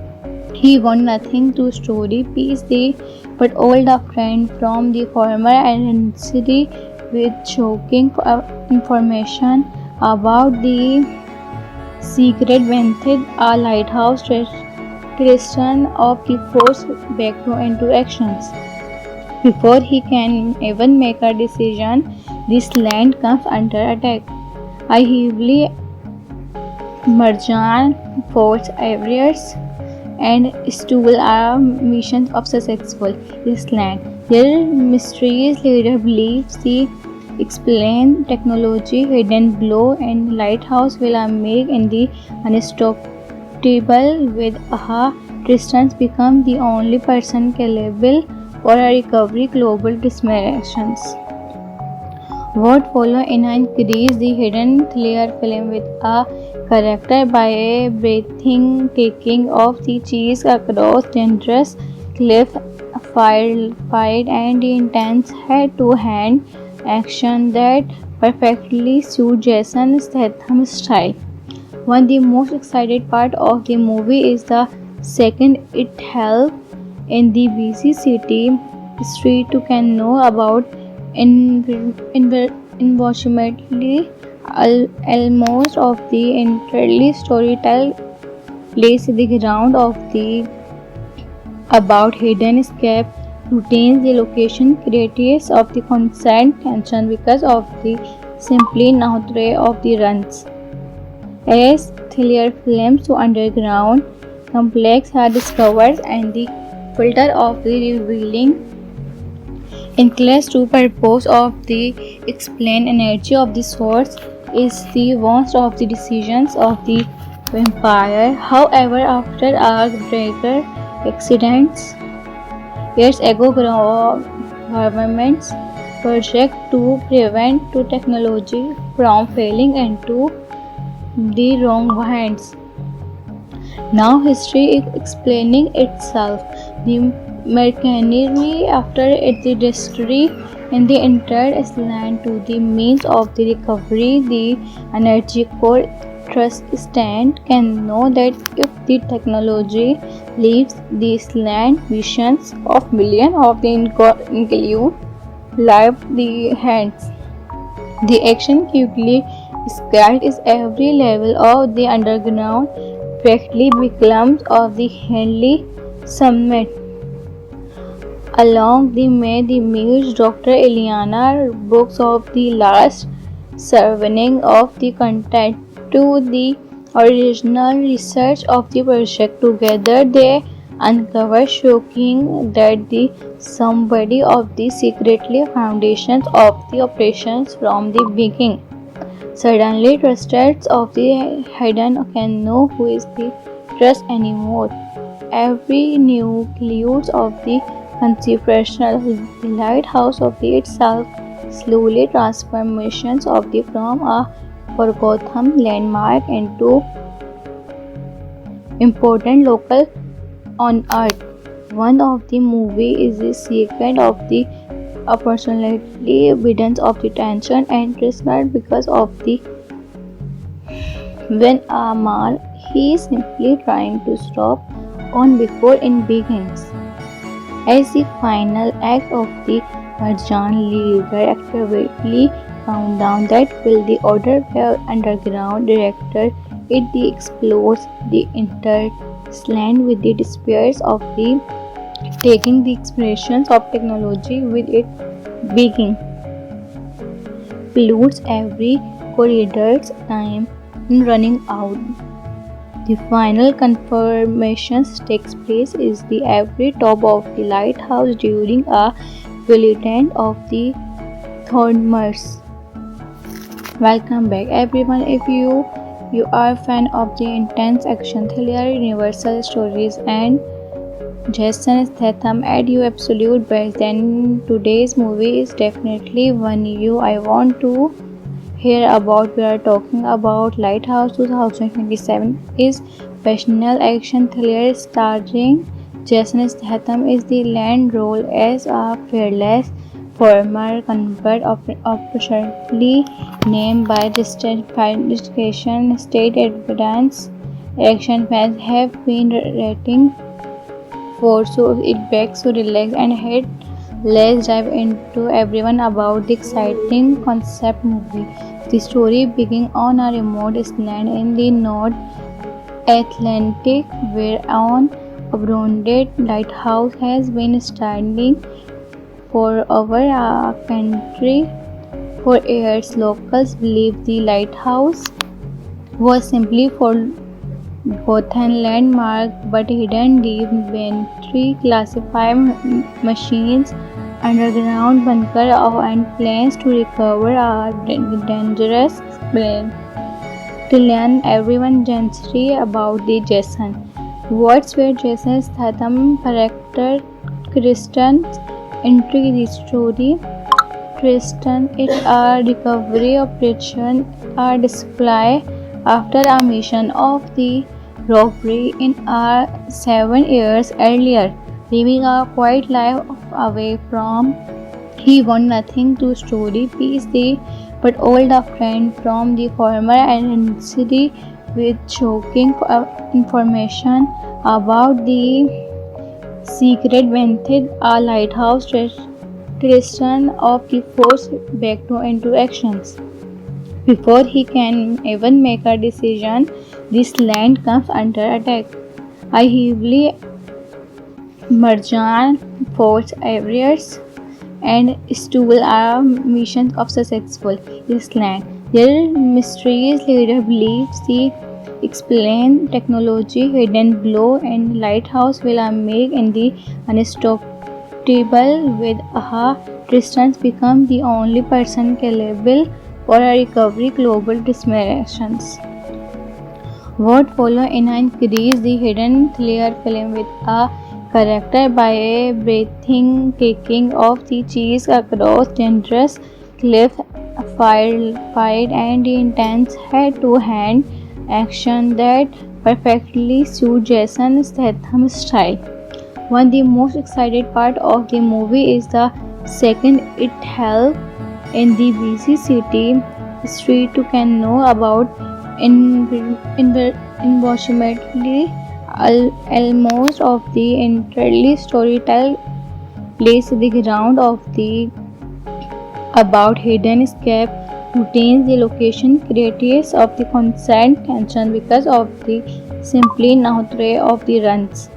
he want nothing to story piece the but old a friend from the former identity with shocking information about the secret method a lighthouse Christian of the force back into actions. Before he can even make a decision, this land comes under attack. A heavily Marjan force areas and stool are missions of successful this land. Their mysterious leader believes the explain technology, hidden blow, and lighthouse will make in the unstoppable with aha. Tristans become the only person capable for a recovery global dismirations. What follow in increase the hidden thriller film with a character by a breathtaking of the cheese across dangerous cliff fight and the intense head-to-hand action that perfectly suit Jason Statham's style. One of the most excited part of the movie is the second it held in the busy city street to can know about unfortunately almost of the entirely storytell lays the ground of the about hidden escape routines. The location creates of the constant tension because of the simply nature of the runs. As thriller films to underground complex are discovered and the filter of the revealing includes to purpose of the explain energy of the source is the worst of the decisions of the vampire. However, after a breaker accidents years ago governments project to prevent to technology from failing into the wrong hands. Now history is explaining itself. The mechanism after the history in the entire land to the means of the recovery, the energy core trust stand can know that if the technology leaves this land, visions of millions of the include live the hands. The action quickly scaled is every level of the underground practically becomes of the Henley Summit. Along the May the Muse Dr. Eliana books of the last surveying of the content to the original research of the project. Together they uncover shocking that the somebody of the secretly foundations of the operations from the beginning. Suddenly trusted of the hidden can know who is the trust anymore. Every nucleus of the conceptual lighthouse of the itself slowly transformations of the from a forgotten landmark into important local on earth. One of the movie is the second of the personality evidence of the tension and not because of the when Amal he is simply trying to stop on before it begins. As the final act of the Marjan leader actively countdown that will the order the underground director it the explodes the entire land with the despairs of the taking the expressions of technology with it beginning pollutes every corridor's time in running out. The final confirmation takes place is the every top of the lighthouse during a bulletin of the Thornmers. Welcome back everyone. If you are a fan of the intense action thriller universal stories and Jason Statham at your absolute best, then today's movie is definitely one I want to hear about. We are talking about Lighthouse 2027 is passionate action thriller starring Jason Statham is the lead role as a fearless former convert opportunely named by justification state evidence. Action fans have been rating for so it begs to relax and head. Let's dive into everyone about the exciting concept movie. The story begins on a remote island in the North Atlantic where an abandoned lighthouse has been standing for over a century. For years, locals believe the lighthouse was simply forgotten landmark but hidden deep beneath classified machines, underground bunker and plans to recover a dangerous plane. To learn everyone gently about the Jason. What's where Jason Statham character Kristen entry the story. Kristen is a recovery operation a display after a mission of the robbery in 7 years earlier, living a quiet life away from. He want nothing to story piece the but old a friend from the former agency with shocking information about the secret method a lighthouse Tristan of the force back into actions. Before he can even make a decision, this land comes under attack. A heavily Marjan force areas and stool are missions of successful this land. Their mysterious leader believes the explain technology hidden below and lighthouse will make in the unstoppable with Tristan become the only person capable for a recovery global destinations. What follow in increase the hidden thriller film with a character by a breathing kicking of the cheese across dangerous cliff fight and the intense head-to-hand action that perfectly suits Jason Statham's style. One of the most excited part of the movie is the second it held in the busy city street to can know about unfortunately almost of the entirely storytell plays the ground of the about hidden escape routines the location creates of the constant tension because of the simply nature of the runs.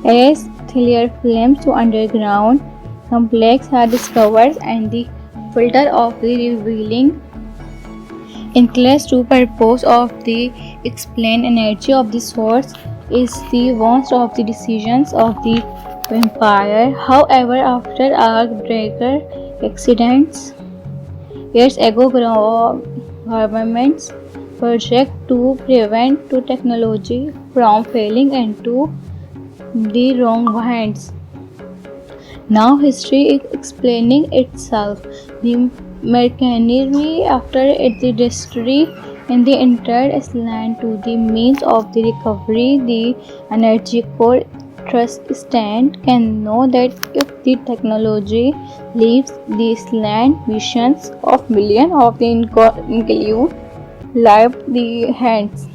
As thriller films to underground complex are discovered and the filter of the revealing includes to purpose of the explain energy of the source is the warmth of the decisions of the vampire. However, after a breaker accidents, years ago governments project to prevent to technology from falling into the wrong hands. Now history is explaining itself. The machinery after it, the history in the entire island to the means of the recovery, the energy core trust stand can know that if the technology leaves this land, visions of millions of the include live the hands.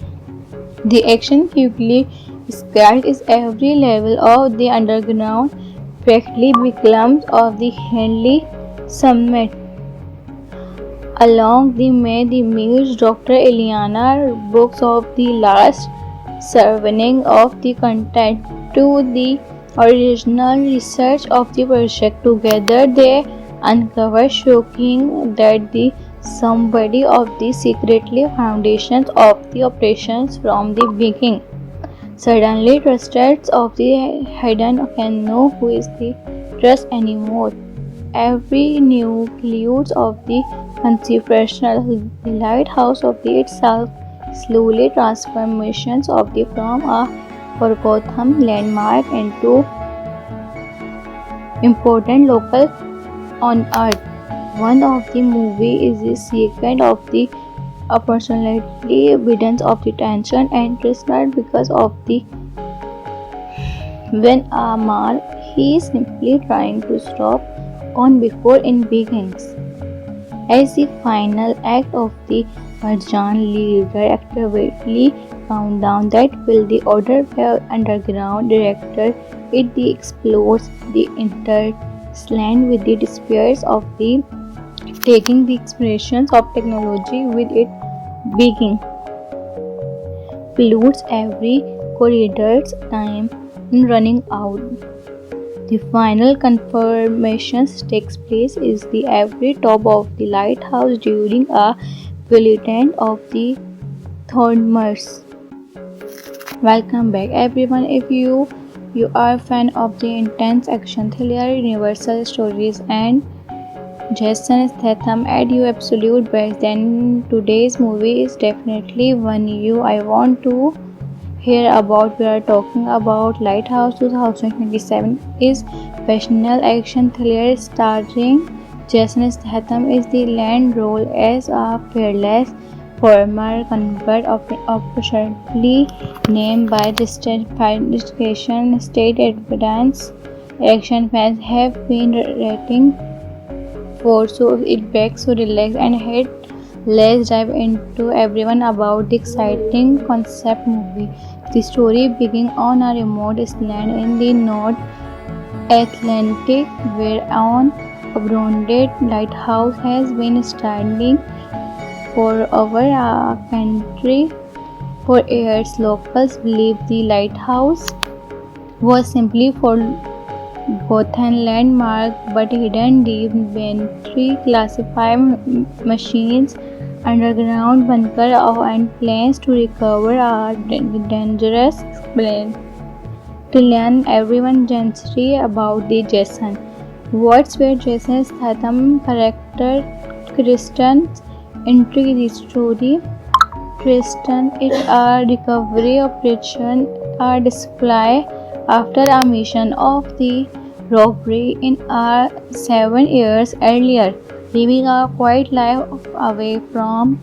The action quickly spread is every level of the underground practically becomes of the Henley Summit. Along the May the Muse Dr. Eliana books of the last surveying of the content to the original research of the project. Together they uncover shocking that the somebody of the secretly foundations of the operations from the beginning. Suddenly, trusters of the hidden can know who is the trust anymore. Every nucleus of the conceptual the lighthouse of the itself slowly transformations of the from a forgotten landmark into important local on earth. One of the movie is the second of the opportunity evidence of the tension and twister because of the when Amar he is simply trying to stop on before it begins. As the final act of the Marjan leader actively countdown that will the order by underground director it the explodes the entire land with the despairs of the taking the expressions of technology with it beginning pollutes every corridor's time in running out. The final confirmation takes place is the every top of the lighthouse during a bulletin of the Thornmers. Welcome back everyone. If you are a fan of the intense action thriller, universal stories and Jason Statham at your absolute best, then today's movie is definitely one I want to hear about. We are talking about Lighthouse 2027 is passionate action thriller starring Jason Statham is the land role as a fearless former convict opportunely named by the state investigation state evidence action fans have been rating for, so it begs to relax and head. Let's dive into everyone about the exciting concept movie. The story begins on a remote island in the North Atlantic where an abandoned lighthouse has been standing for over a century. For years, locals believe the lighthouse was simply forgotten landmark but hidden deep beneath classified machines, underground bunker and plans to recover a dangerous plane. To learn everyone gently about the Jason. What's where Jason Statham character Kristen's entry the story. Kristen is a recovery operation, a display after a mission of the robbery in 7 years earlier, living a quiet life away from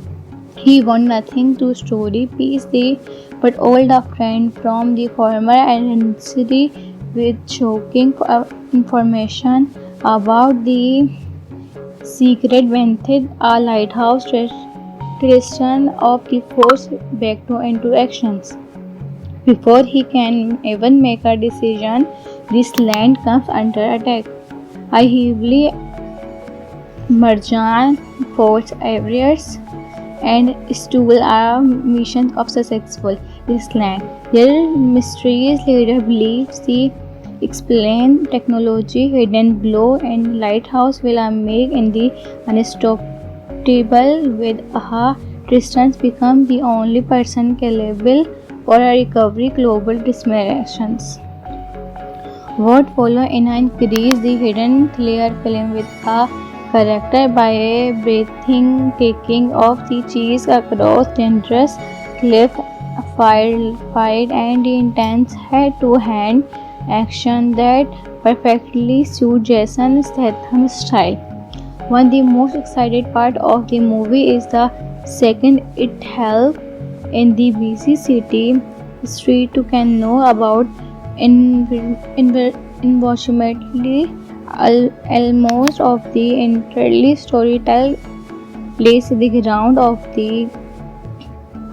he want nothing to story piece the but old a friend from the former identity with shocking information about the secret method a lighthouse Tristan of the force back to into actions. Before he can even make a decision, this land comes under attack. A heavily Marjan force areas and stool are missions of successful this land. Their mysterious leader believes the explain technology hidden below and lighthouse will make in the unstoppable with aha Tristans become the only person capable for a recovery global dismirations. What follow in increase the hidden thriller film with a character by a breathtaking of the cheese across dangerous cliff fight and the intense head-to-hand action that perfectly suit Jason Statham's style. One of the most excited part of the movie is the second it held in the busy city street to can know about unfortunately almost of the entirely storytell plays the ground of the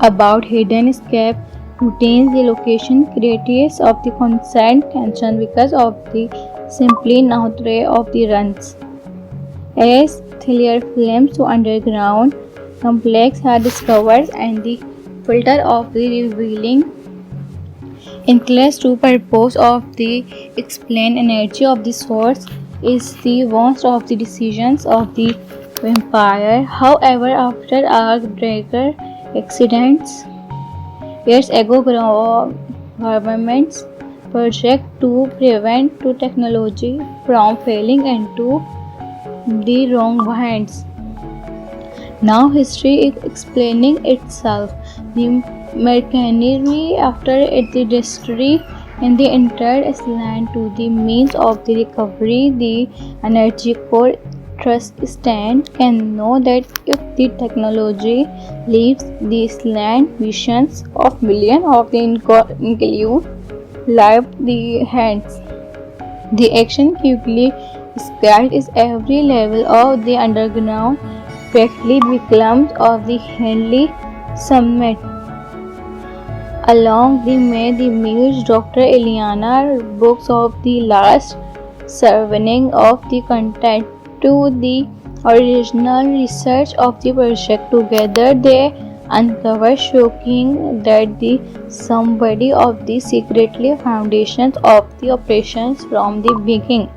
about hidden escape routines. The location creates of the constant tension because of the simply nature of the runs. As thriller films to underground complex are discovered and the filter of the revealing inclines to purpose of the explained energy of the source is the worst of the decisions of the vampire. However, after a Draker accidents years ago, governments project to prevent to technology from failing into the wrong hands. Now history is explaining itself. The machinery after it the history in the entire island to the means of the recovery, the energy core trust stand can know that if the technology leaves this land visions of millions of the include live the hands. The action quickly scaled is every level of the underground quickly becomes of the Henley Summit. Along the way, the muse Dr. Eliana books of the last surveying of the content to the original research of the project. Together, they uncover shocking that the somebody of the secretly foundations of the operations from the beginning.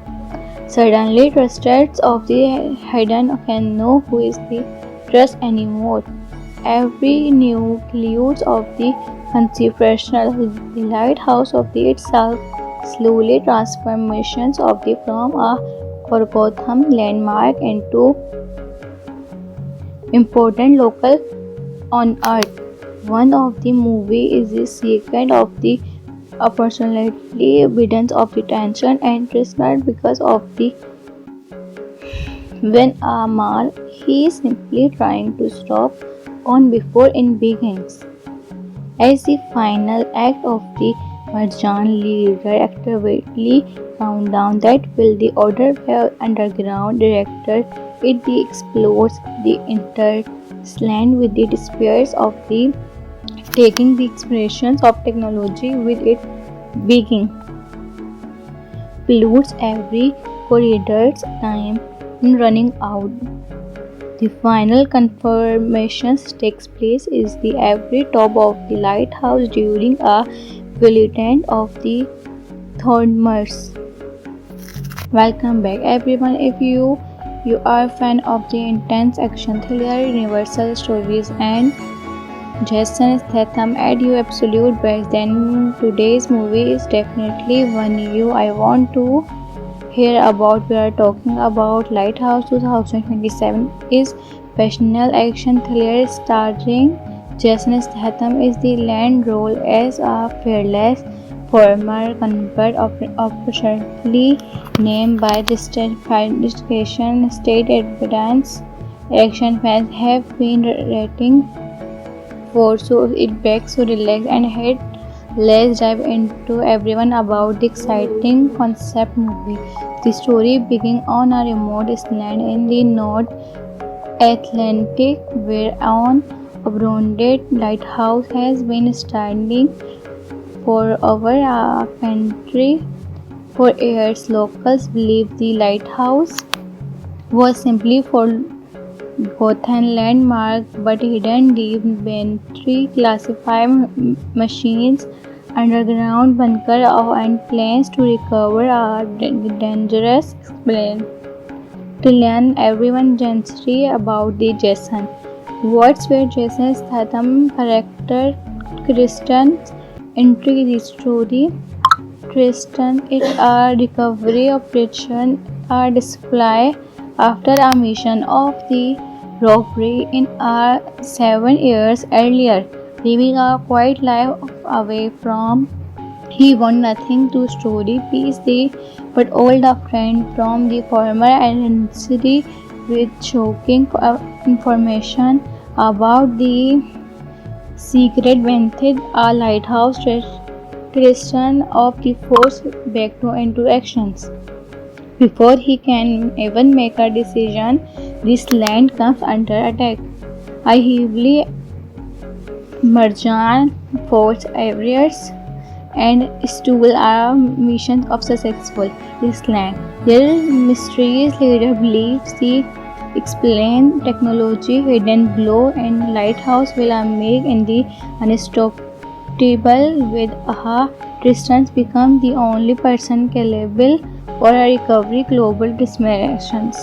Suddenly, trusted of the hidden can know who is the trust anymore. Every nucleus of the conceptual the lighthouse of the itself slowly transformations of the from a forgotten landmark into important local on earth. One of the movie is the second of the opportunity evidence of the tension and prisoner because of the when Amal he is simply trying to stop on before it begins. As the final act of the Marjan leader actively countdown that will the order by underground director it the explodes the entire land with the despairs of the taking the expressions of technology with it beginning pollutes every corridor's time in running out. The final confirmation takes place is the every top of the lighthouse during a violent of the Thornmers. Welcome back everyone. If you are a fan of the intense action thriller, universal stories and Jason Statham at your absolute best, then today's movie is definitely one I want to hear about. We are talking about Lighthouse 2027 is passionate action thriller starring Jason Statham is the lead role as a fearless former convict officially named by distinction state evidence. Action fans have been rating for so it begs to relax and head. Let's dive into everyone about the exciting concept movie. The story begins on a remote island in the North Atlantic where an abandoned lighthouse has been standing for over a century. For years, locals believe the lighthouse was simply forgotten landmark but hidden deep beneath classified machines underground bunker and plans to recover are dangerous explain to learn everyone gently about the Jason. What's where Jason Statham character Kristen's entry the story. Kristen is a recovery operation a display after a mission of the robbery in 7 years earlier, living a quiet life away from He want nothing to story piece the but old a friend from the former agency with shocking information about the secret method a lighthouse Tristan of the force back to into actions. Before he can even make a decision, this land comes under attack. A heavily Marjan force areas and stool are missions of successful this land. Their mysterious leader believes the explain technology, hidden blow, and lighthouse will make in the unstoppable with aha. Tristan become the only person capable for a recovery global dismirations.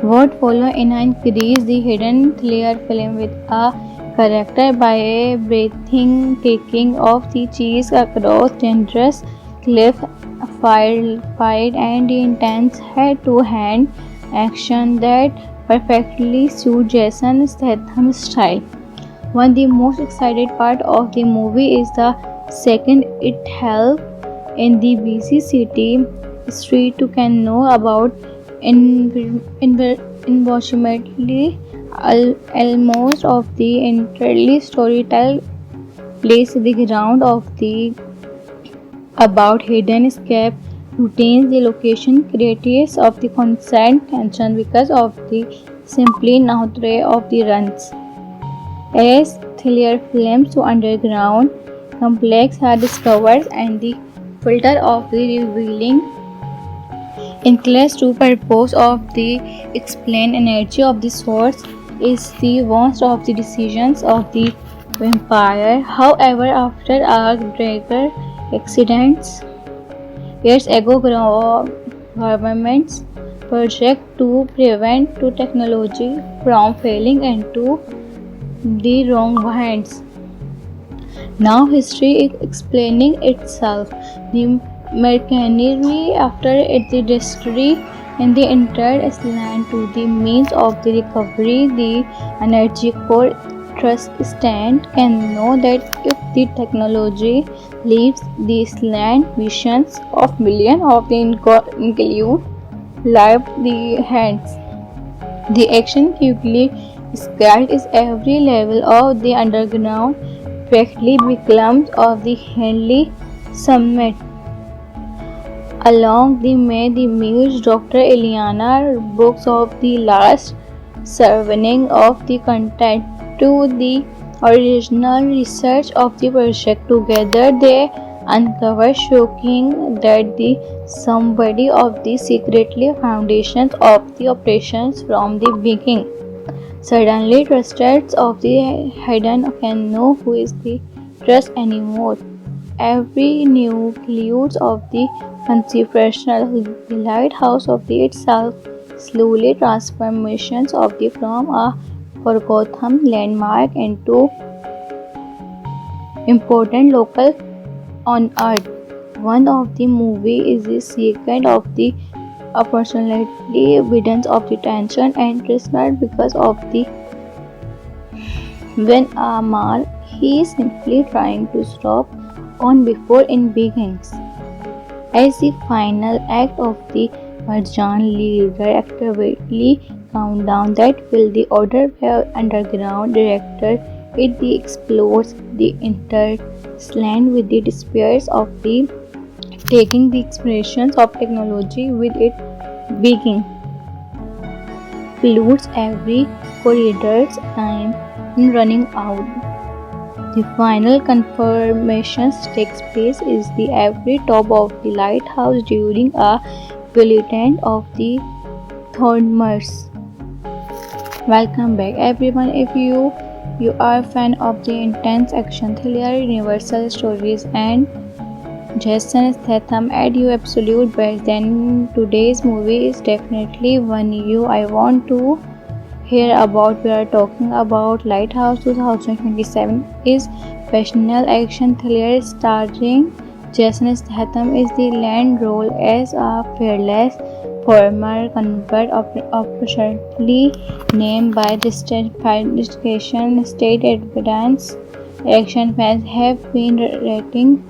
What follow in increase the hidden thriller film with a character by a breathtaking of the chase across dangerous cliff fight and the intense head-to-hand action that perfectly suit Jason Statham's style. One of the most excited part of the movie is the second it held in the busy city street to can know about unfortunately almost of the entirely storytell plays the ground of the about hidden escape routines the location creates of the constant tension because of the simply nature of the runs as thriller films to underground complex are discovered and the filter of the revealing inclines to purpose of the explained energy of the source is the worst of the decisions of the vampire. However, after a greater accidents, its ego governments project to prevent to technology from failing into the wrong hands. Now history is explaining itself. The machinery after the history and the entire land to the means of the recovery, the energy core trust stand can know that if the technology leaves this land visions of millions of the include live the hands. The action quickly scaled is every level of the underground practically becomes of the Henley Summit. Along the May the Muse Dr. Eliana books of the last surveying of the content to the original research of the project. Together they uncover shocking that the somebody of the secretly foundations of the operations from the beginning. Suddenly trusted of the hidden can know who is the trust anymore. Every new clues of the conceptual the lighthouse of the itself slowly transformations of the from a forgotten landmark into important local on earth. One of the movie is the second of the opportunity evidence of the tension and not because of the when Amal he is simply trying to stop on before it begins. As the final act of the Marjan leader actively countdown that will the order where underground director it the explodes the entire land with the despairs of the taking the expressions of technology with it begin pollutes every corridor's time in running out. The final confirmation takes place is the every top of the lighthouse during a bulletin of the Thornmers. Welcome back everyone. If you are a fan of the intense action thriller universal stories and Jason Statham at your absolute best, then today's movie is definitely one you I want to hear about. We are talking about Lighthouse 2027 is passionate action thriller starring Jason Statham is the land role as a fearless former convert opportunely named by distinction state evidence. Action fans have been rating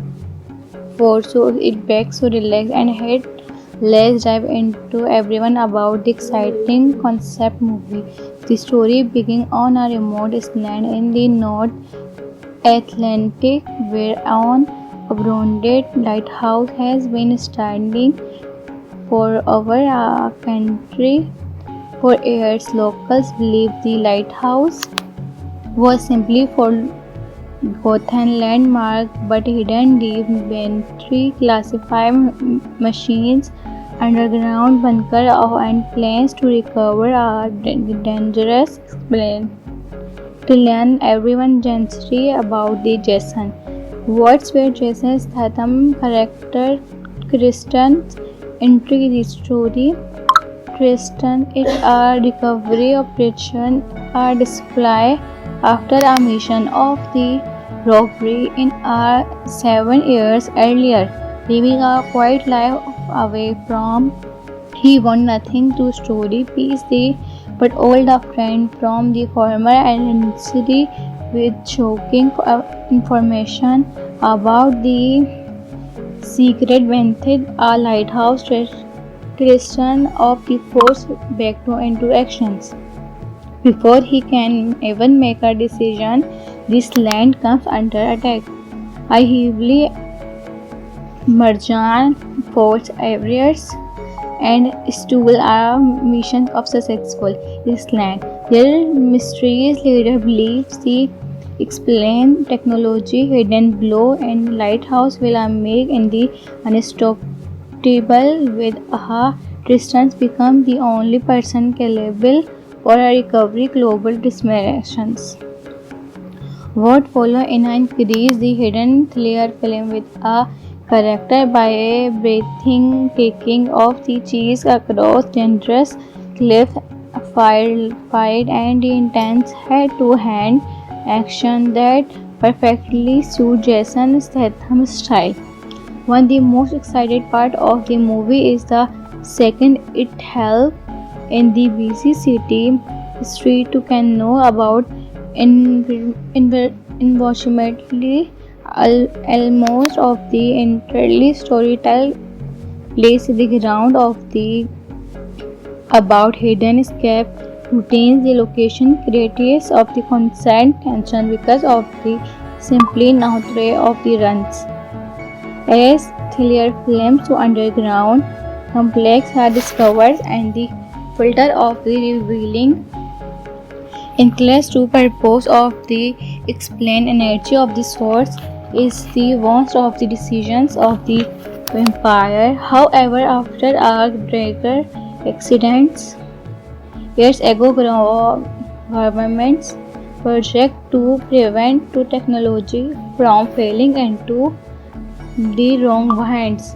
4, so it back, so relax and head. Let's dive into everyone about the exciting concept movie. The story begins on a remote island in the North Atlantic where an abandoned lighthouse has been standing for over a century. For years, locals believe the lighthouse was simply forgotten landmark, but hidden deep beneath classified machines, underground bunker and plans to recover are dangerous. Explain to learn everyone gently about the Jason. What's where Jason Statham character Kristen entry the story. Tristan is a recovery operation, a display after a mission of the robbery in 7 years earlier, living a quiet life away from. He want nothing to story piece the but old a friend from the former agency with shocking information about the secret method a lighthouse Christian of the force back to into actions. Before he can even make a decision, this land comes under attack. A heavily Marjan force areas and stool are missions of successful this land. Their mysterious leader believes the explain technology hidden below and lighthouse will make in the unstoppable with a Tristan become the only person capable for a recovery global dimensions. What follow in increase the hidden thriller film with a character by a breathtaking of the cheese across dangerous cliff fight and the intense hand-to-hand action that perfectly suit Jason Statham's style. One of the most excited part of the movie is the second it helps in the busy city street to can know about unfortunately almost of the entirely storytell place the ground of the about hidden escape routines the location creates of the constant tension because of the simply nature of the runs. As thriller films to underground complex are discovered and the filter of the revealing includes to purpose of the explained energy of the source is the warmth of the decisions of the vampire. However, after a Drager accidents, years ago governments project to prevent to technology from failing into the wrong hands.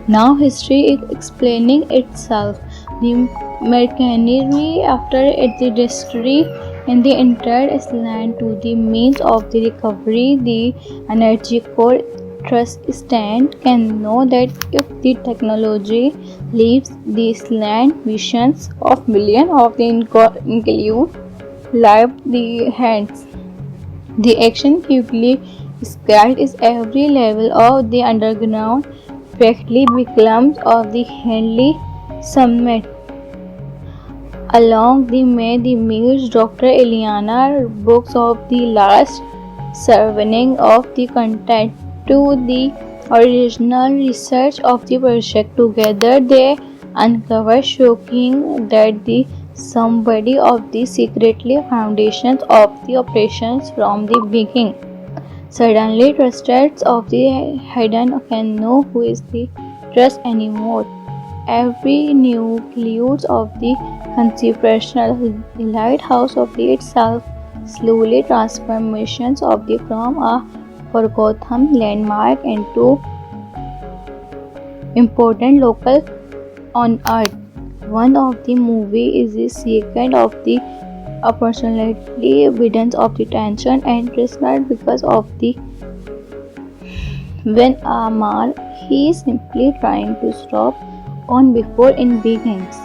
Now history is explaining itself. The machinery after the history in the entire island to the means of the recovery, the energy core trust stand can know that if the technology leaves this land visions of millions of the include live the hands. The action quickly scaled is every level of the underground practically becomes of the Henley Summit. Along the May the Muse Dr. Eliana books of the last surveying of the content to the original research of the project. Together they uncover shocking that the somebody of the secretly foundations of the operations from the beginning. Suddenly trusted of the hidden can know who is the trust anymore. Every nucleus of the conceptual the lighthouse of the itself slowly transformations of the from a forgotten landmark into important local on earth. One of the movie is the second of the opportunity evidence of the tension and respect because of the when Amar he is simply trying to stop on before it begins.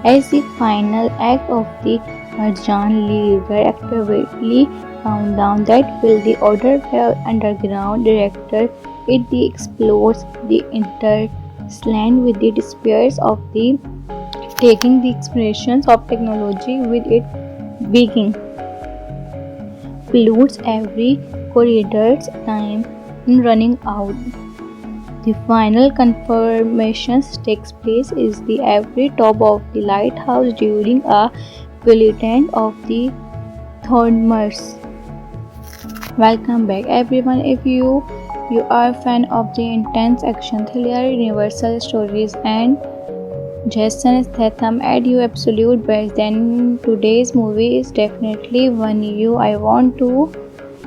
As the final act of the Marjan leader actively countdown that will the order the underground director It explores the interland with the despairs of the taking the expressions of technology with it being pollutes every corridor's time in running out. The final confirmation takes place is the every top of the lighthouse during a bulletin of the Thornmers. Welcome back everyone. If you are a fan of the intense action thriller, universal stories and Jason Statham at your absolute best, then today's movie is definitely one I want to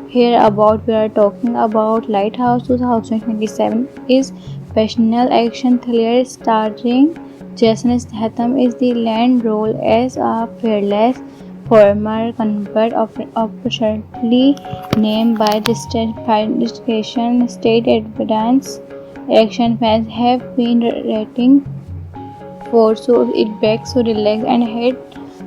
hear about. We are talking about Lighthouse 2027 is passionate action thriller starring Jason Statham is the lead role as a fearless former convict officially named by the state investigation. State evidence action fans have been rating for, so it begs to relax and head.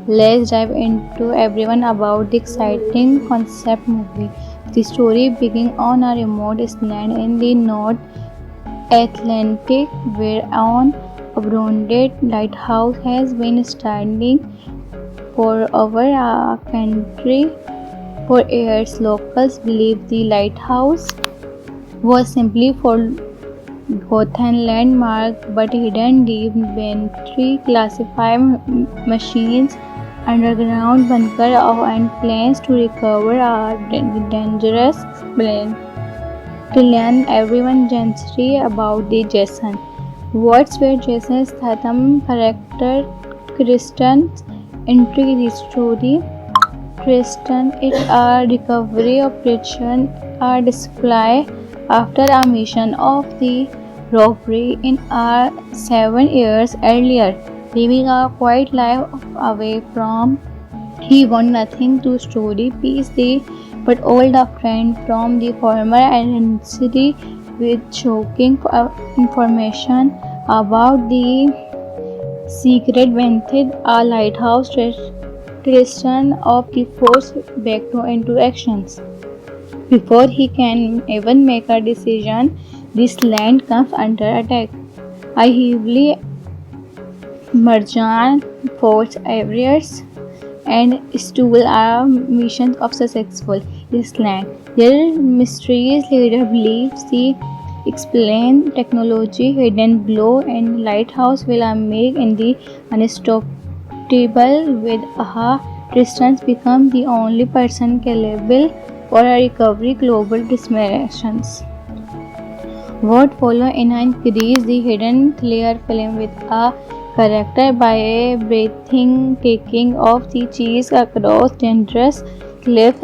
Let's dive into everyone about the exciting concept movie. The story begins on a remote island in the North Atlantic where an abandoned lighthouse has been standing for over a century. For years, locals believe the lighthouse was simply forgotten landmark, but hidden deep beneath classified machines, underground bunker and plans to recover a dangerous plane. To learn everyone gently about the Jason. What's where Jason Statham character Kristen's entry the story. Kristen is a recovery operation, a display after a mission of the robbery in a 7 years earlier, living a quiet life away from. He want nothing to story piece the but old a friend from the former identity with shocking information about the secret method a lighthouse Tristan of the force back into actions. Before he can even make a decision, this land comes under attack. A heavily merchant force areas and stool are missions of successful this land. Their mysterious leader believes the explain technology hidden below and lighthouse will make in the unstoppable with aha Tristans become the only person capable for a recovery global dismissions. What follow in increase the hidden thriller film with a character by a breathtaking of the cheese across dangerous cliff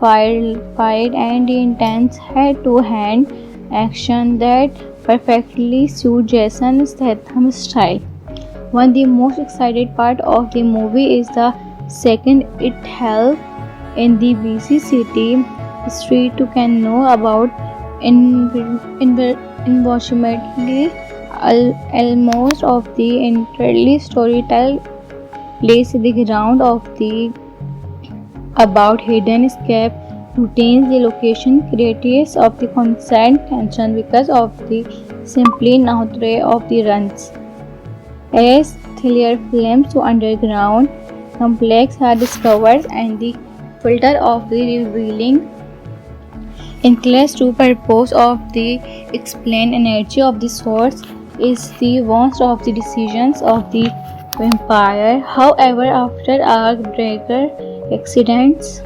fight and intense head-to-hand action that perfectly suit Jason Statham's style. One of the most excited part of the movie is the second it held in the busy city street to can know about unfortunately almost of the entirely storytell plays the ground of the about hidden escape routines the location creates of the constant tension because of the simply nature of the runs as thriller films to underground complex are discovered and the filter of the revealing includes to purpose of the explained energy of the source is the warmth of the decisions of the vampire. However, after a greater accidents,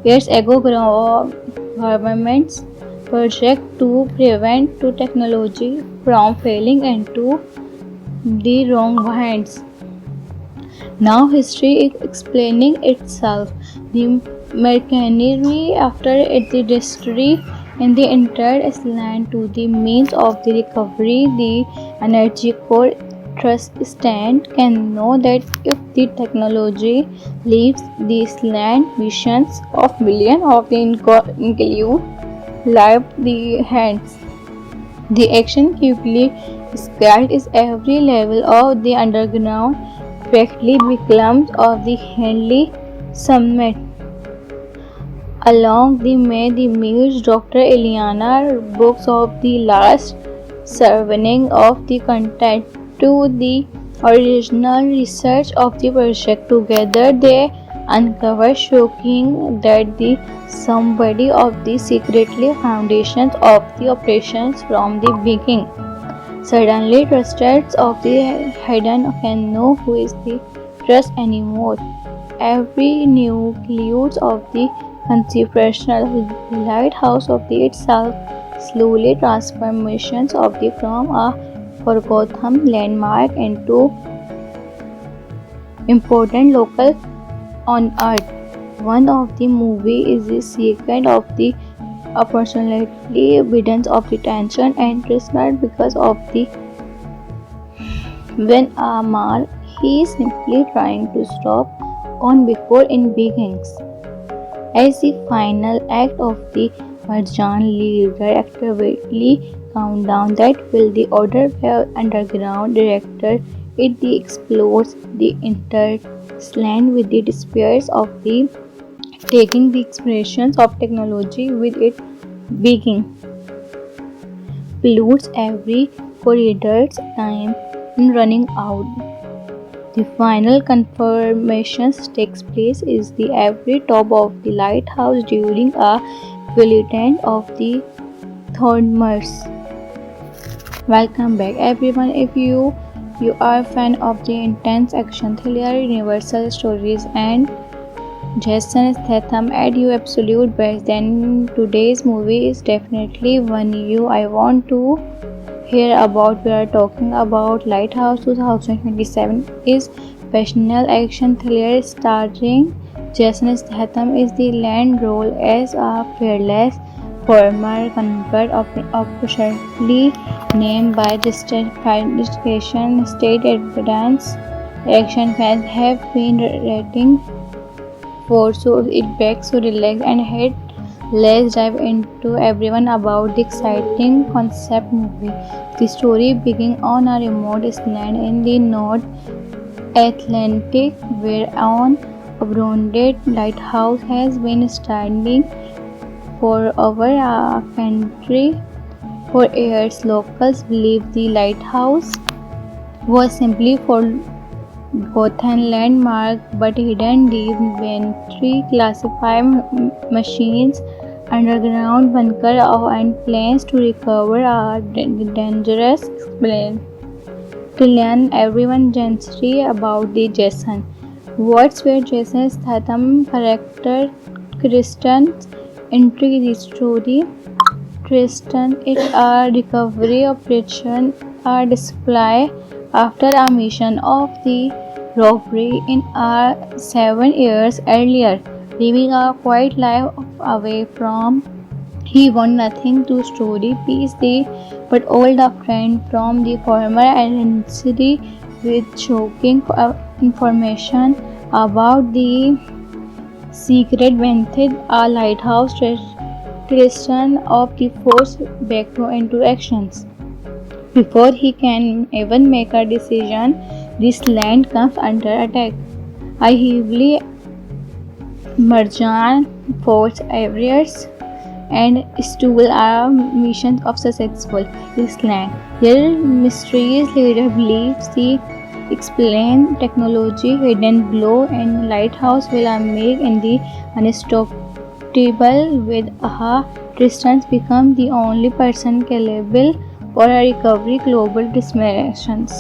years ago governments project to prevent to technology from falling into the wrong hands. Now history is explaining itself. The machinery after it the history in the entire island to the means of the recovery, the energy core trust stand can know that if the technology leaves this land missions of millions of the include live the hands. The action quickly scaled is every level of the underground practically becomes of the Henley Summit. Along the way, the meets Dr. Eliana books of the last surveying of the content to the original research of the project. Together, they uncover shocking that the somebody of the secretly foundations of the operations from the beginning. Suddenly, trusters of the hidden can know who is the trust anymore. Every nucleus of the conceptual lighthouse of the itself slowly transformations of the from a forgotten landmark into important local on earth. One of the movie is the second of the opportunity evidence of the tension and resentment because of the when Amal he is simply trying to stop on before in begins. As the final act of the Marjan leader actively countdown that will the order where underground director it the explodes the interland with the despairs of the taking the expressions of technology with it beginning pollutes every corridor's time in running out. The final confirmation takes place is the every top of the lighthouse during a bulletin of the Thornmers. Welcome back everyone. If you are a fan of the intense action thriller, universal stories and Jason Statham at your absolute best, then today's movie is definitely one I want to hear about. We are talking about Lighthouse 2027 is passionate action thriller starring Jason Statham is the lead role as a fearless former convict officially named by justification state evidence. Action fans have been rating for so it begs to relax and head. Let's dive into everyone about the exciting concept movie. The story begins on a remote island in the North Atlantic where an abandoned lighthouse has been standing for over a century. For years, locals believe the lighthouse was simply forgotten landmark, but hidden deep inventory, classified machines, underground bunker, and plans to recover are dangerous. Explain to learn everyone gently about the Jason. What's where Jason Statham character Kristen entry the story. Tristan is a recovery operation a display after a mission of the robbery in 7 years earlier, living a quiet life away from he want nothing to story piece the but old a friend from the former identity with shocking information about the secret method a lighthouse Tristan of the force back into actions. Before he can even make a decision, this land comes under attack. A heavily Marjan force areas and stool are missions of successful this land. Their mysterious leader believes the explain technology, hidden blow, and lighthouse will make in the unstoppable with Tristan become the only person capable for a recovery global dismissions.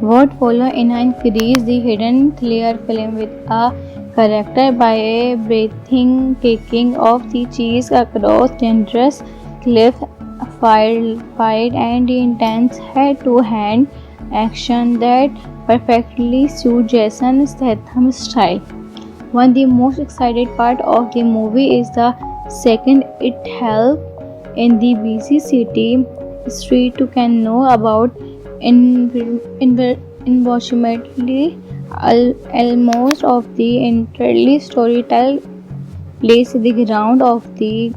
What follow in increase the hidden thriller film with a character by a breathtaking of the cheese across dangerous cliff fight and the intense hand-to-hand action that perfectly suit Jason Statham's style. One of the most excited part of the movie is the second it helps in the busy city street to can know about unfortunately almost of the entirely storytell place the ground of the